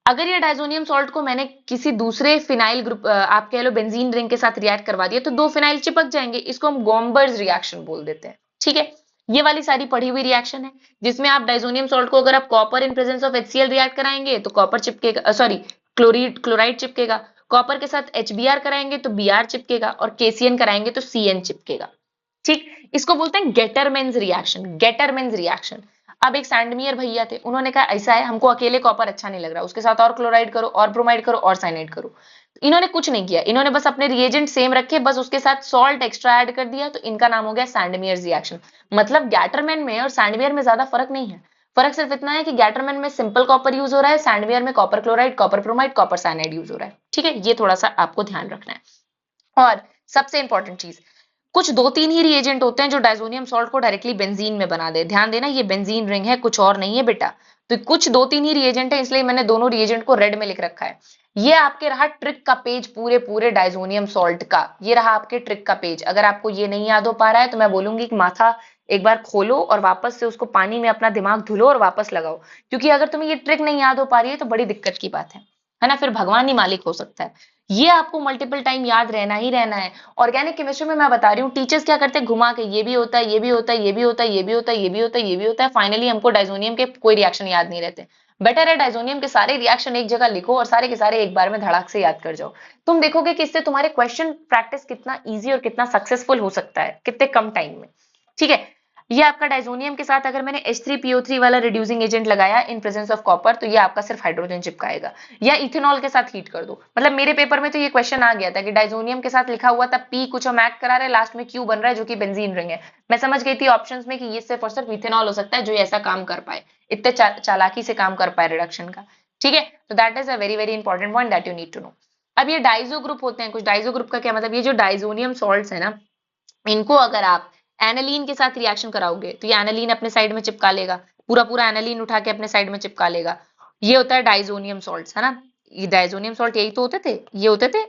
A: अगर ये डाइजोनियम सॉल्ट को मैंने किसी दूसरे फिनाइल ग्रुप, आप कह लो बेंजीन रिंग के साथ रिएक्ट करवा दिया तो 2 फिनाइल चिपक जाएंगे, इसको हम गोम्बर्स रिएक्शन बोल देते हैं। ठीक है, ये वाली सारी पढ़ी हुई रिएक्शन है जिसमें आप डाइजोनियम सॉल्ट को अगर आप copper in presence of HCl react कराएंगे तो कॉपर चिपकेगा, सॉरी क्लोराइड चिपकेगा, कॉपर के साथ HBr कराएंगे तो Br चिपकेगा और KCN कराएंगे तो CN चिपकेगा। ठीक, इसको बोलते हैं गेटरमेन्स रिएक्शन, गेटरमेन्स रिएक्शन। अब एक सैंडमियर भैया थे, उन्होंने कहा ऐसा है हमको अकेले कॉपर अच्छा नहीं लग रहा, उसके साथ और क्लोराइड करो और ब्रोमाइड करो और साइनाइड करो। इन्होंने कुछ नहीं किया, इन्होंने बस अपने रिएजेंट सेम रखे, बस उसके साथ सॉल्ट एक्स्ट्रा ऐड कर दिया, तो इनका नाम हो गया सैंडमियर रिएक्शन। मतलब गैटरमैन में और सैंडमियर में ज्यादा फर्क नहीं है, फर्क सिर्फ इतना है कि गैटरमैन में सिंपल कॉपर यूज हो रहा है, सैंडमियर में copper chloride, copper bromide, copper cyanide use हो रहा है। ठीक है, ये थोड़ा सा आपको ध्यान रखना है। और सबसे इंपॉर्टेंट चीज, कुछ 2-3 ही रिएजेंट होते हैं जो डाइजोनियम सॉल्ट को डायरेक्टली बेंजीन में बना दे। ध्यान देना, ये बेंजीन रिंग है, कुछ और नहीं है बेटा। तो कुछ 2-3 ही रिएजेंट है, इसलिए मैंने दोनों रिएजेंट को रेड में लिख रखा है। ये आपके रहा ट्रिक का पेज, पूरे पूरे डाइजोनियम सॉल्ट का ये रहा आपके ट्रिक का पेज। अगर आपको ये नहीं याद हो पा रहा है तो मैं बोलूंगी कि माथा एक बार खोलो और वापस से उसको पानी में अपना दिमाग धुलो और वापस लगाओ, क्योंकि अगर तुम्हें ये ट्रिक नहीं याद हो पा रही है तो बड़ी दिक्कत की बात है ना, फिर भगवान ही मालिक हो सकता है। ये आपको मल्टीपल टाइम याद रहना ही रहना है। ऑर्गेनिक केमिस्ट्री में मैं बता रही हूँ, टीचर्स क्या करते हैं, घुमा के ये भी होता है, ये भी होता है, ये भी होता है, ये भी होता है, ये भी होता है, ये भी होता है, फाइनली हमको डाइजोनियम के कोई रिएक्शन याद नहीं रहते। बेटर है डाइजोनियम के सारे रिएक्शन एक जगह लिखो और सारे के सारे एक बार में धड़ाक से याद कर जाओ। तुम देखोगे कि इससे तुम्हारे क्वेश्चन प्रैक्टिस कितना ईजी और कितना सक्सेसफुल हो सकता है, कितने कम टाइम में। ठीक है, ये आपका डाइजोनियम के साथ अगर मैंने H3PO3 वाला रिड्यूसिंग एजेंट लगाया इन प्रेजेंस ऑफ कॉपर, तो ये आपका सिर्फ हाइड्रोजन चिपकाएगा। या इथेनॉल के साथ हीट कर दो, मतलब मेरे पेपर में तो ये क्वेश्चन आ गया था कि डाइजोनियम के साथ लिखा हुआ था P, कुछ हम ऐड करा रहे, लास्ट में Q बन रहा है जो कि बेंजीन रिंग है। मैं समझ गई थी ऑप्शंस में कि ये सिर्फ और सिर्फ इथेनॉल हो सकता है जो ऐसा काम कर पाए, इतने चालाकी से काम कर पाए रिडक्शन का। ठीक है, तो that is a very very important point that you need to know. अब ये डाइजो ग्रुप होते हैं कुछ, डाइजो ग्रुप का क्या मतलब, ये जो डाइजोनियम सॉल्ट्स है ना, इनको अगर आप एनालीन के साथ रिएक्शन कराओगे तो ये एनालीन अपने साइड में चिपका लेगा, पूरा पूरा एनालीन उठा के अपने साइड में चिपका लेगा। ये होता है डाइजोनियम सॉल्ट्स, है ना। ये डाइजोनियम सॉल्ट यही तो होते थे, ये होते थे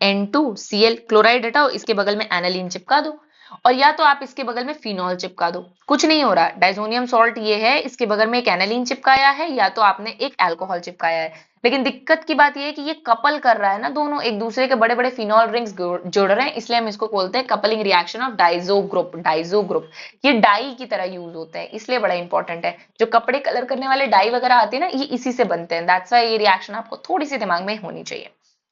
A: N2Cl, क्लोराइड हटाओ, इसके बगल में एनालीन चिपका दो, और या तो आप इसके बगल में फिनॉल चिपका दो, कुछ नहीं हो रहा। डाइजोनियम सॉल्ट ये है, इसके बगल में एक एनालीन चिपकाया है, या तो आपने एक अल्कोहल चिपकाया है। लेकिन दिक्कत की बात ये है कि ये कपल कर रहा है ना, दोनों एक दूसरे के बड़े बड़े फिनॉल रिंग्स जोड़ रहे हैं, इसलिए हम इसको बोलते हैं coupling reaction of Dizo group. Dizo group ये डाई की तरह यूज होता है, इसलिए बड़ा इंपॉर्टेंट है। जो कपड़े कलर करने वाले डाई वगैरह आते हैं ना, ये इसी से बनते हैं, दैट्स व्हाई ये रिएक्शन आपको थोड़ी सी दिमाग में होनी चाहिए।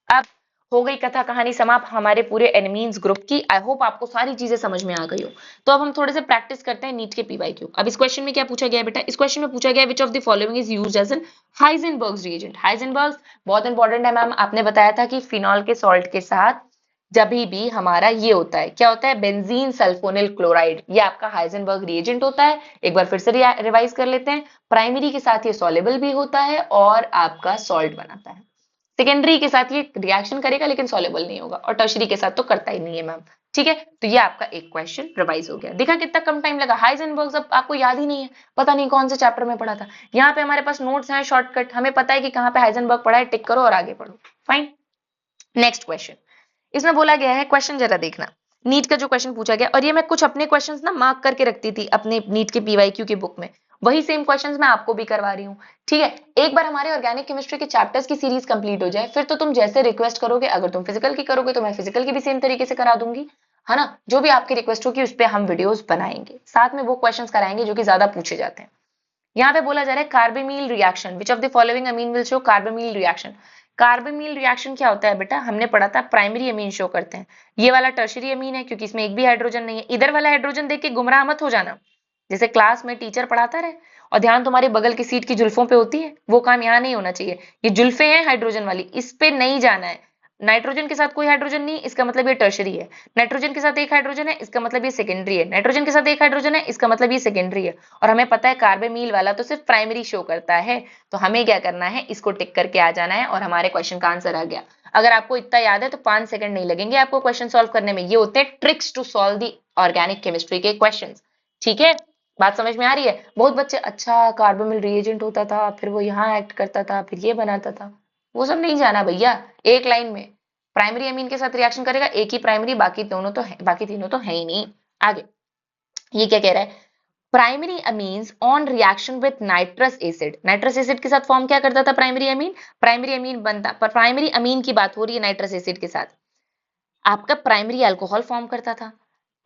A: अब हो गई कथा कहानी समाप्त हमारे पूरे एनिमीन्स ग्रुप की। आई होप आपको सारी चीजें समझ में आ गई हो। तो अब हम थोड़े से प्रैक्टिस करते हैं नीट के पीवाईक्यू। अब इस क्वेश्चन में क्या पूछा गया है बेटा, इस क्वेश्चन में पूछा गया which of the following is used as an Hinsberg's reagent. Hinsberg's बहुत इंपॉर्टेंट है मैम, आपने बताया था कि फिनॉल के सॉल्ट के साथ जब भी हमारा ये होता है, क्या होता है, बेंजीन सल्फोनिल क्लोराइड, ये आपका हाइजेनबर्ग रिएजेंट होता है। एक बार फिर से रिवाइज कर लेते हैं, प्राइमरी के साथ ये सॉल्युबल भी होता है और आपका सॉल्ट बनाता है, सेकेंडरी के साथ ये रिएक्शन करेगा लेकिन सॉल्युबल नहीं होगा, और टर्शरी के साथ तो करता ही नहीं है मैम। ठीक है, तो ये आपका एक क्वेश्चन रिवाइज हो गया। देखा कितना कम टाइम लगा। हाइजेनबर्ग अब आपको याद ही नहीं है, पता नहीं कौन से चैप्टर में पढ़ा था। यहाँ पे हमारे पास नोट्स हैं शॉर्टकट, हमें पता है कि कहाँ पे हाइजेनबर्ग पढ़ा है, टिक करो और आगे पढ़ो। Fine, next question. इसमें बोला गया है, क्वेश्चन जरा देखना, नीट का जो क्वेश्चन पूछा गया, और ये मैं कुछ अपने क्वेश्चंस ना मार्क करके रखती थी अपने नीट के पीवाईक्यू की बुक में, वही सेम क्वेश्चंस मैं आपको भी करवा रही हूँ। ठीक है, एक बार हमारे ऑर्गेनिक केमिस्ट्री के चैप्टर्स की सीरीज कंप्लीट हो जाए, फिर तो तुम जैसे रिक्वेस्ट करोगे, अगर तुम फिजिकल की करोगे तो मैं फिजिकल की भी सेम तरीके से करा दूंगी, है ना। जो भी आपकी रिक्वेस्ट होगी उस पर हम वीडियोस बनाएंगे, साथ में वो क्वेश्चंस कराएंगे जो कि ज्यादा पूछे जाते हैं। यहाँ पे बोला जा रहा है carbamyl reaction, which of the following amine will show carbamyl reaction. Carbamyl reaction क्या होता है बेटा, हमने पढ़ा था प्राइमरी अमीन शो करते हैं। ये वाला टर्शरी अमीन है क्योंकि इसमें एक भी हाइड्रोजन नहीं है। इधर वाला हाइड्रोजन देख के गुमराह मत हो जाना, जैसे क्लास में टीचर पढ़ाता रहे और ध्यान तुम्हारे बगल की सीट की जुल्फों पे होती है, वो काम यहाँ नहीं होना चाहिए। ये जुल्फे हैं हाइड्रोजन वाली, इस पे नहीं जाना है। नाइट्रोजन के साथ कोई हाइड्रोजन नहीं, इसका मतलब ये टर्शरी है। नाइट्रोजन के साथ एक हाइड्रोजन है, इसका मतलब ये सेकेंडरी है। नाइट्रोजन के साथ एक हाइड्रोजन है, इसका मतलब ये सेकेंडरी है। और हमें पता है कार्बेमील वाला तो सिर्फ प्राइमरी शो करता है, तो हमें क्या करना है, इसको टिक करके आ जाना है और हमारे क्वेश्चन का आंसर आ गया। अगर आपको इतना याद है तो 5 सेकंड नहीं लगेंगे आपको क्वेश्चन सॉल्व करने में। ये होते हैं tricks to solve the organic chemistry के क्वेश्चन। ठीक है, बात समझ में आ रही है। बहुत बच्चे अच्छा कार्बोमिल रिएजेंट होता था, फिर वो यहाँ एक्ट करता था, फिर ये बनाता था, वो सब नहीं जाना भैया। एक लाइन में प्राइमरी अमीन के साथ रिएक्शन करेगा, एक ही प्राइमरी, बाकी दोनों तो है, बाकी तीनों तो है ही नहीं। आगे ये क्या कह रहा है, primary amines on reaction with nitrous acid. Nitrous acid के साथ फॉर्म क्या करता था प्राइमरी अमीन, प्राइमरी अमीन बनता, पर प्राइमरी अमीन की बात हो रही है, नाइट्रस एसिड के साथ आपका प्राइमरी अल्कोहल फॉर्म करता था।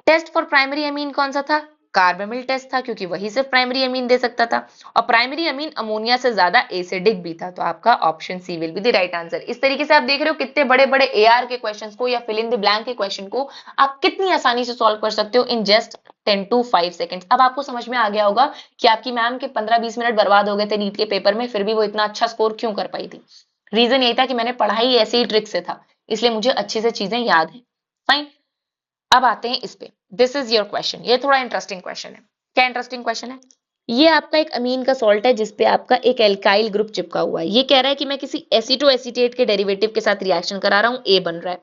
A: टेस्ट फॉर प्राइमरी अमीन कौन सा था, कार्बामिल टेस्ट था, क्योंकि वही सिर्फ प्राइमरी अमीन दे सकता था, और प्राइमरी अमीन अमोनिया से ज्यादा एसिडिक भी था, तो आपका option C will be the right answer. इस तरीके से आप देख रहे हो कितने बड़े बड़े एआर के क्वेश्चंस को या फिल इन द ब्लैंक के क्वेश्चन को आप कितनी आसानी से सॉल्व कर सकते हो इन जस्ट 10 to 5 सेकंड्स। अब आपको समझ में आ गया होगा कि आपकी मैम के 15-20 मिनट बर्बाद हो गए थे नीट के पेपर में, फिर भी वो इतना अच्छा स्कोर क्यों कर पाई थी। रीजन यही था कि मैंने पढ़ाई ऐसे ही ट्रिक से था, इसलिए मुझे अच्छी से चीजें याद है। फाइन, अब आते हैं इस पे, दिस इज योर क्वेश्चन। ये थोड़ा इंटरेस्टिंग क्वेश्चन है। क्या इंटरेस्टिंग क्वेश्चन है, ये आपका एक अमीन का सॉल्ट है जिसपे आपका एक एल्काइल ग्रुप चिपका हुआ है। ये कह रहा है कि मैं किसी एसीटो एसीटेट के डेरिवेटिव के साथ रिएक्शन करा रहा हूँ, ए बन रहा है,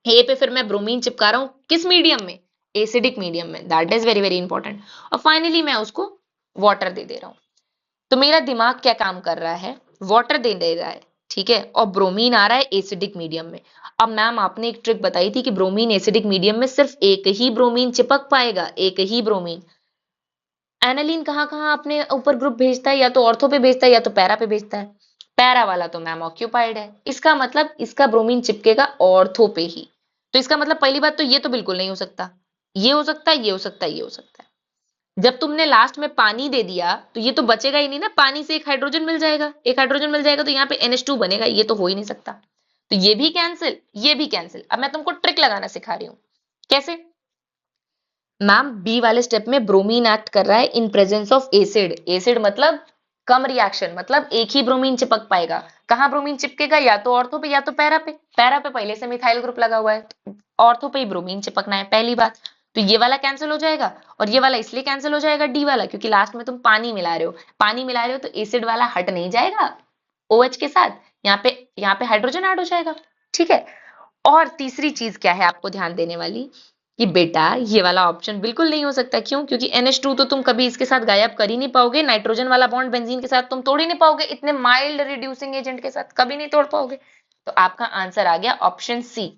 A: ए पे फिर मैं ब्रोमीन चिपका रहा हूँ, किस मीडियम में, एसिडिक मीडियम में, that is very very important. और फाइनली मैं उसको वाटर दे दे रहा हूँ। तो मेरा दिमाग क्या काम कर रहा है, वाटर दे दे रहा है, ठीक है, और ब्रोमीन आ रहा है एसिडिक मीडियम में। अब मैम आपने एक ट्रिक बताई थी कि ब्रोमीन एसिडिक मीडियम में सिर्फ एक ही ब्रोमीन चिपक पाएगा, एक ही ब्रोमीन। एनालीन कहाँ कहाँ अपने ऊपर ग्रुप भेजता है, या तो ऑर्थो पे भेजता है या तो पैरा पे भेजता है। पैरा वाला तो मैम ऑक्यूपाइड है, इसका मतलब इसका ब्रोमीन चिपकेगा ऑर्थो पे ही। तो इसका मतलब पहली बात तो ये तो बिल्कुल नहीं हो सकता, ये हो सकता है, ये हो सकता है, ये हो सकता है। जब तुमने लास्ट में पानी दे दिया तो ये तो बचेगा ही नहीं ना, पानी से एक हाइड्रोजन मिल जाएगा, एक हाइड्रोजन मिल जाएगा तो यहाँ पे NH2 बनेगा, ये तो हो ही नहीं सकता। तो ये भी कैंसिल, ये भी कैंसिल। अब मैं तुमको ट्रिक लगाना सिखा रही हूँ, कैसे। मैम बी वाले स्टेप में ब्रोमीन एक्ट कर रहा है in presence of acid. Acid मतलब कम रिएक्शन, मतलब एक ही ब्रोमीन चिपक पाएगा। कहाँ ब्रोमीन चिपकेगा, या तो ऑर्थो पे या तो पैरा पे। पैरा पे पहले से मिथाइल ग्रुप लगा हुआ है, ऑर्थो पे ही ब्रोमीन चिपकना है, पहली बात। तो ये वाला कैंसिल हो जाएगा और ये वाला इसलिए कैंसिल हो जाएगा डी वाला, क्योंकि लास्ट में तुम पानी मिला रहे हो। पानी मिला रहे हो तो एसिड वाला हट नहीं जाएगा OH के साथ, यहाँ पे हाइड्रोजन ऐड हो जाएगा। ठीक है। और तीसरी चीज क्या है आपको ध्यान देने वाली, कि बेटा ये वाला ऑप्शन बिल्कुल नहीं हो सकता। क्यों? क्योंकि NH2 तो तुम कभी इसके साथ गायब कर ही नहीं पाओगे, नाइट्रोजन वाला बॉन्ड बेंजीन के साथ तुम तोड़ ही नहीं पाओगे, इतने माइल्ड रिड्यूसिंग एजेंट के साथ कभी नहीं तोड़ पाओगे। तो आपका आंसर आ गया ऑप्शन सी।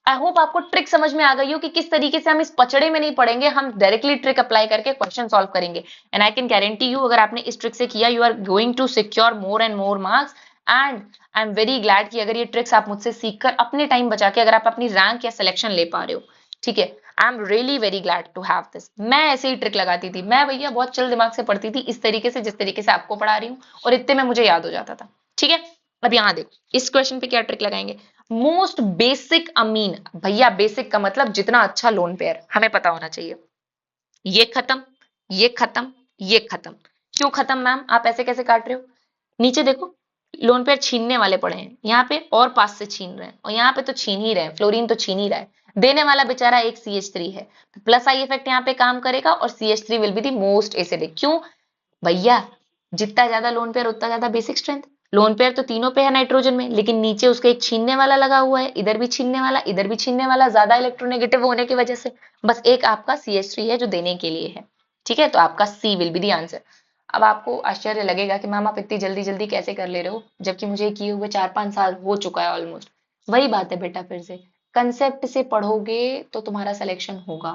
A: आई होप आपको ट्रिक समझ में आ गई हो कि किस तरीके से हम इस पचड़े में नहीं पड़ेंगे, हम डायरेक्टली ट्रिक अप्लाई करके क्वेश्चन सॉल्व करेंगे। And I can guarantee you, अगर आपने इस ट्रिक से किया, you are going to secure more and more marks. And I am very glad कि अगर ये ट्रिक्स आप मुझसे सीखकर अपने टाइम बचा के अगर आप अपनी रैंक या सिलेक्शन ले पा रहे हो, ठीक है, I am really very glad to have this. मैं ऐसे ही ट्रिक लगाती थी, मैं भैया बहुत चिल दिमाग से पढ़ती थी, इस तरीके से जिस तरीके से आपको पढ़ा रही हूँ, और इतने में मुझे याद हो जाता था। ठीक है। अब यहाँ देखो इस क्वेश्चन पे क्या ट्रिक लगाएंगे। मोस्ट बेसिक अमीन, भैया बेसिक का मतलब जितना अच्छा लोन पेयर हमें पता होना चाहिए। ये खत्म, ये खत्म, ये खत्म। क्यों खत्म मैम, आप ऐसे कैसे काट रहे हो? नीचे देखो, लोन पेयर छीनने वाले पड़े हैं यहाँ पे, और पास से छीन रहे हैं, और यहाँ पे तो छीन ही रहे हैं, फ्लोरीन तो छीन ही रहा है। देने वाला बेचारा एक CH3 है, तो प्लस आई इफेक्ट यहाँ पे काम करेगा, और CH3 will be the most acidic. क्यों भैया? जितना ज्यादा लोन पेयर उतना ज्यादा बेसिक स्ट्रेंथ। लोन पेयर तो तीनों पे है नाइट्रोजन में, लेकिन नीचे उसके एक छीनने वाला लगा हुआ है, इधर भी छीनने वाला, इधर भी छीनने वाला, ज्यादा इलेक्ट्रोनेगेटिव होने की वजह से बस एक आपका CH3 है जो देने के लिए है। ठीक है, तो आपका सी विल बी दी आंसर। अब आपको आश्चर्य लगेगा कि मैम आप इतनी जल्दी जल्दी कैसे कर ले रहे हो, जबकि मुझे किए हुए 4-5 साल हो चुका है ऑलमोस्ट। वही बात है बेटा, फिर से कंसेप्ट से पढ़ोगे तो तुम्हारा सिलेक्शन होगा,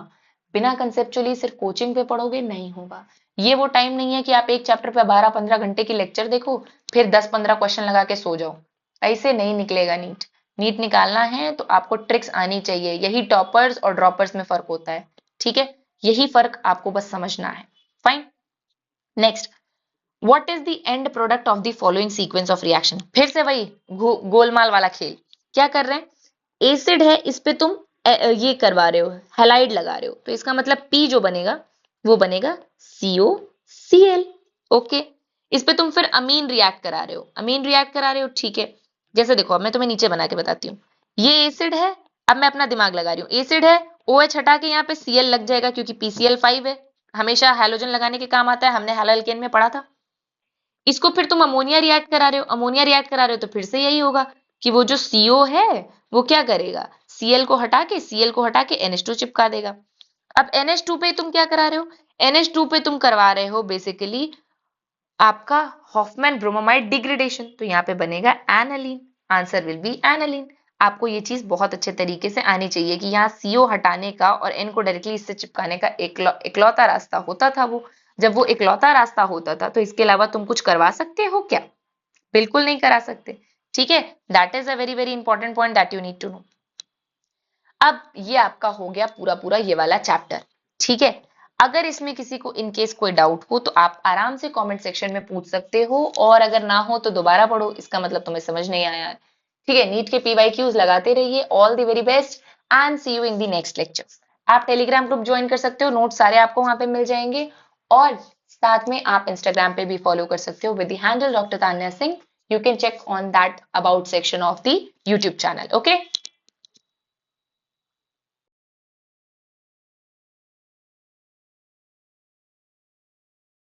A: बिना कंसेप्चुअली सिर्फ कोचिंग पे पढ़ोगे नहीं होगा। ये वो टाइम नहीं है कि आप एक चैप्टर पे 12-15 घंटे की लेक्चर देखो, फिर 10-15 क्वेश्चन लगा के सो जाओ। ऐसे नहीं निकलेगा नीट। नीट निकालना है तो आपको ट्रिक्स आनी चाहिए, यही टॉपर्स और ड्रॉपर्स में फर्क होता है। ठीक है, यही फर्क आपको बस समझना है। Fine. Next, what is the end product of the following sequence of reaction. फिर से वही गोलमाल वाला खेल। क्या कर रहे हैं, एसिड है, इस पे तुम ये करवा रहे हो, हैलाइड लगा रहे हो, तो इसका मतलब P जो बनेगा वो बनेगा COCl। ओके। इस पे तुम फिर अमीन रिएक्ट करा रहे हो, अमीन रिएक्ट करा रहे हो, ठीक है। जैसे देखो, अब मैं तुम्हें नीचे बना के बताती हूँ। ये एसिड है, अब मैं अपना दिमाग लगा रही हूँ, एसिड है, OH हटा के यहाँ पे Cl लग जाएगा, क्योंकि PCl5 है, हमेशा हैलोजन लगाने के काम आता है, हमने हैलोल्केन में पढ़ा था। इसको फिर तुम अमोनिया रिएक्ट करा रहे हो, अमोनिया रिएक्ट करा रहे हो, तो फिर से यही होगा कि वो जो CO है वो क्या करेगा, Cl को हटा के NH2 चिपका देगा। अब NH2 पे तुम क्या करा रहे हो, NH2 पे तुम करवा रहे हो बेसिकली आपका हॉफमैन ब्रोमोमाइड डिग्रेडेशन, तो यहाँ पे बनेगा aniline. Answer will be aniline. आपको ये चीज बहुत अच्छे तरीके से आनी चाहिए कि यहाँ CO हटाने का और N को डायरेक्टली इससे चिपकाने का इकलौता रास्ता होता था वो। जब वो इकलौता रास्ता होता था तो इसके अलावा तुम कुछ करवा सकते हो क्या? बिल्कुल नहीं करा सकते। ठीक है, that is a very very important point that you need to know. अब ये आपका हो गया पूरा पूरा ये वाला चैप्टर। ठीक है, अगर इसमें किसी को इनकेस कोई डाउट हो तो आप आराम से कमेंट सेक्शन में पूछ सकते हो, और अगर ना हो तो दोबारा पढ़ो, इसका मतलब तुम्हें समझ नहीं आया है। ठीक है, नीट के PYQs लगाते रहिए। All the very best and see you in the next lecture. आप टेलीग्राम ग्रुप ज्वाइन कर सकते हो, नोट सारे आपको वहां पे मिल जाएंगे, और साथ में आप इंस्टाग्राम पे भी फॉलो कर सकते हो with the handle doctor Tanya Singh. You can check on that about section of the YouTube channel. Okay.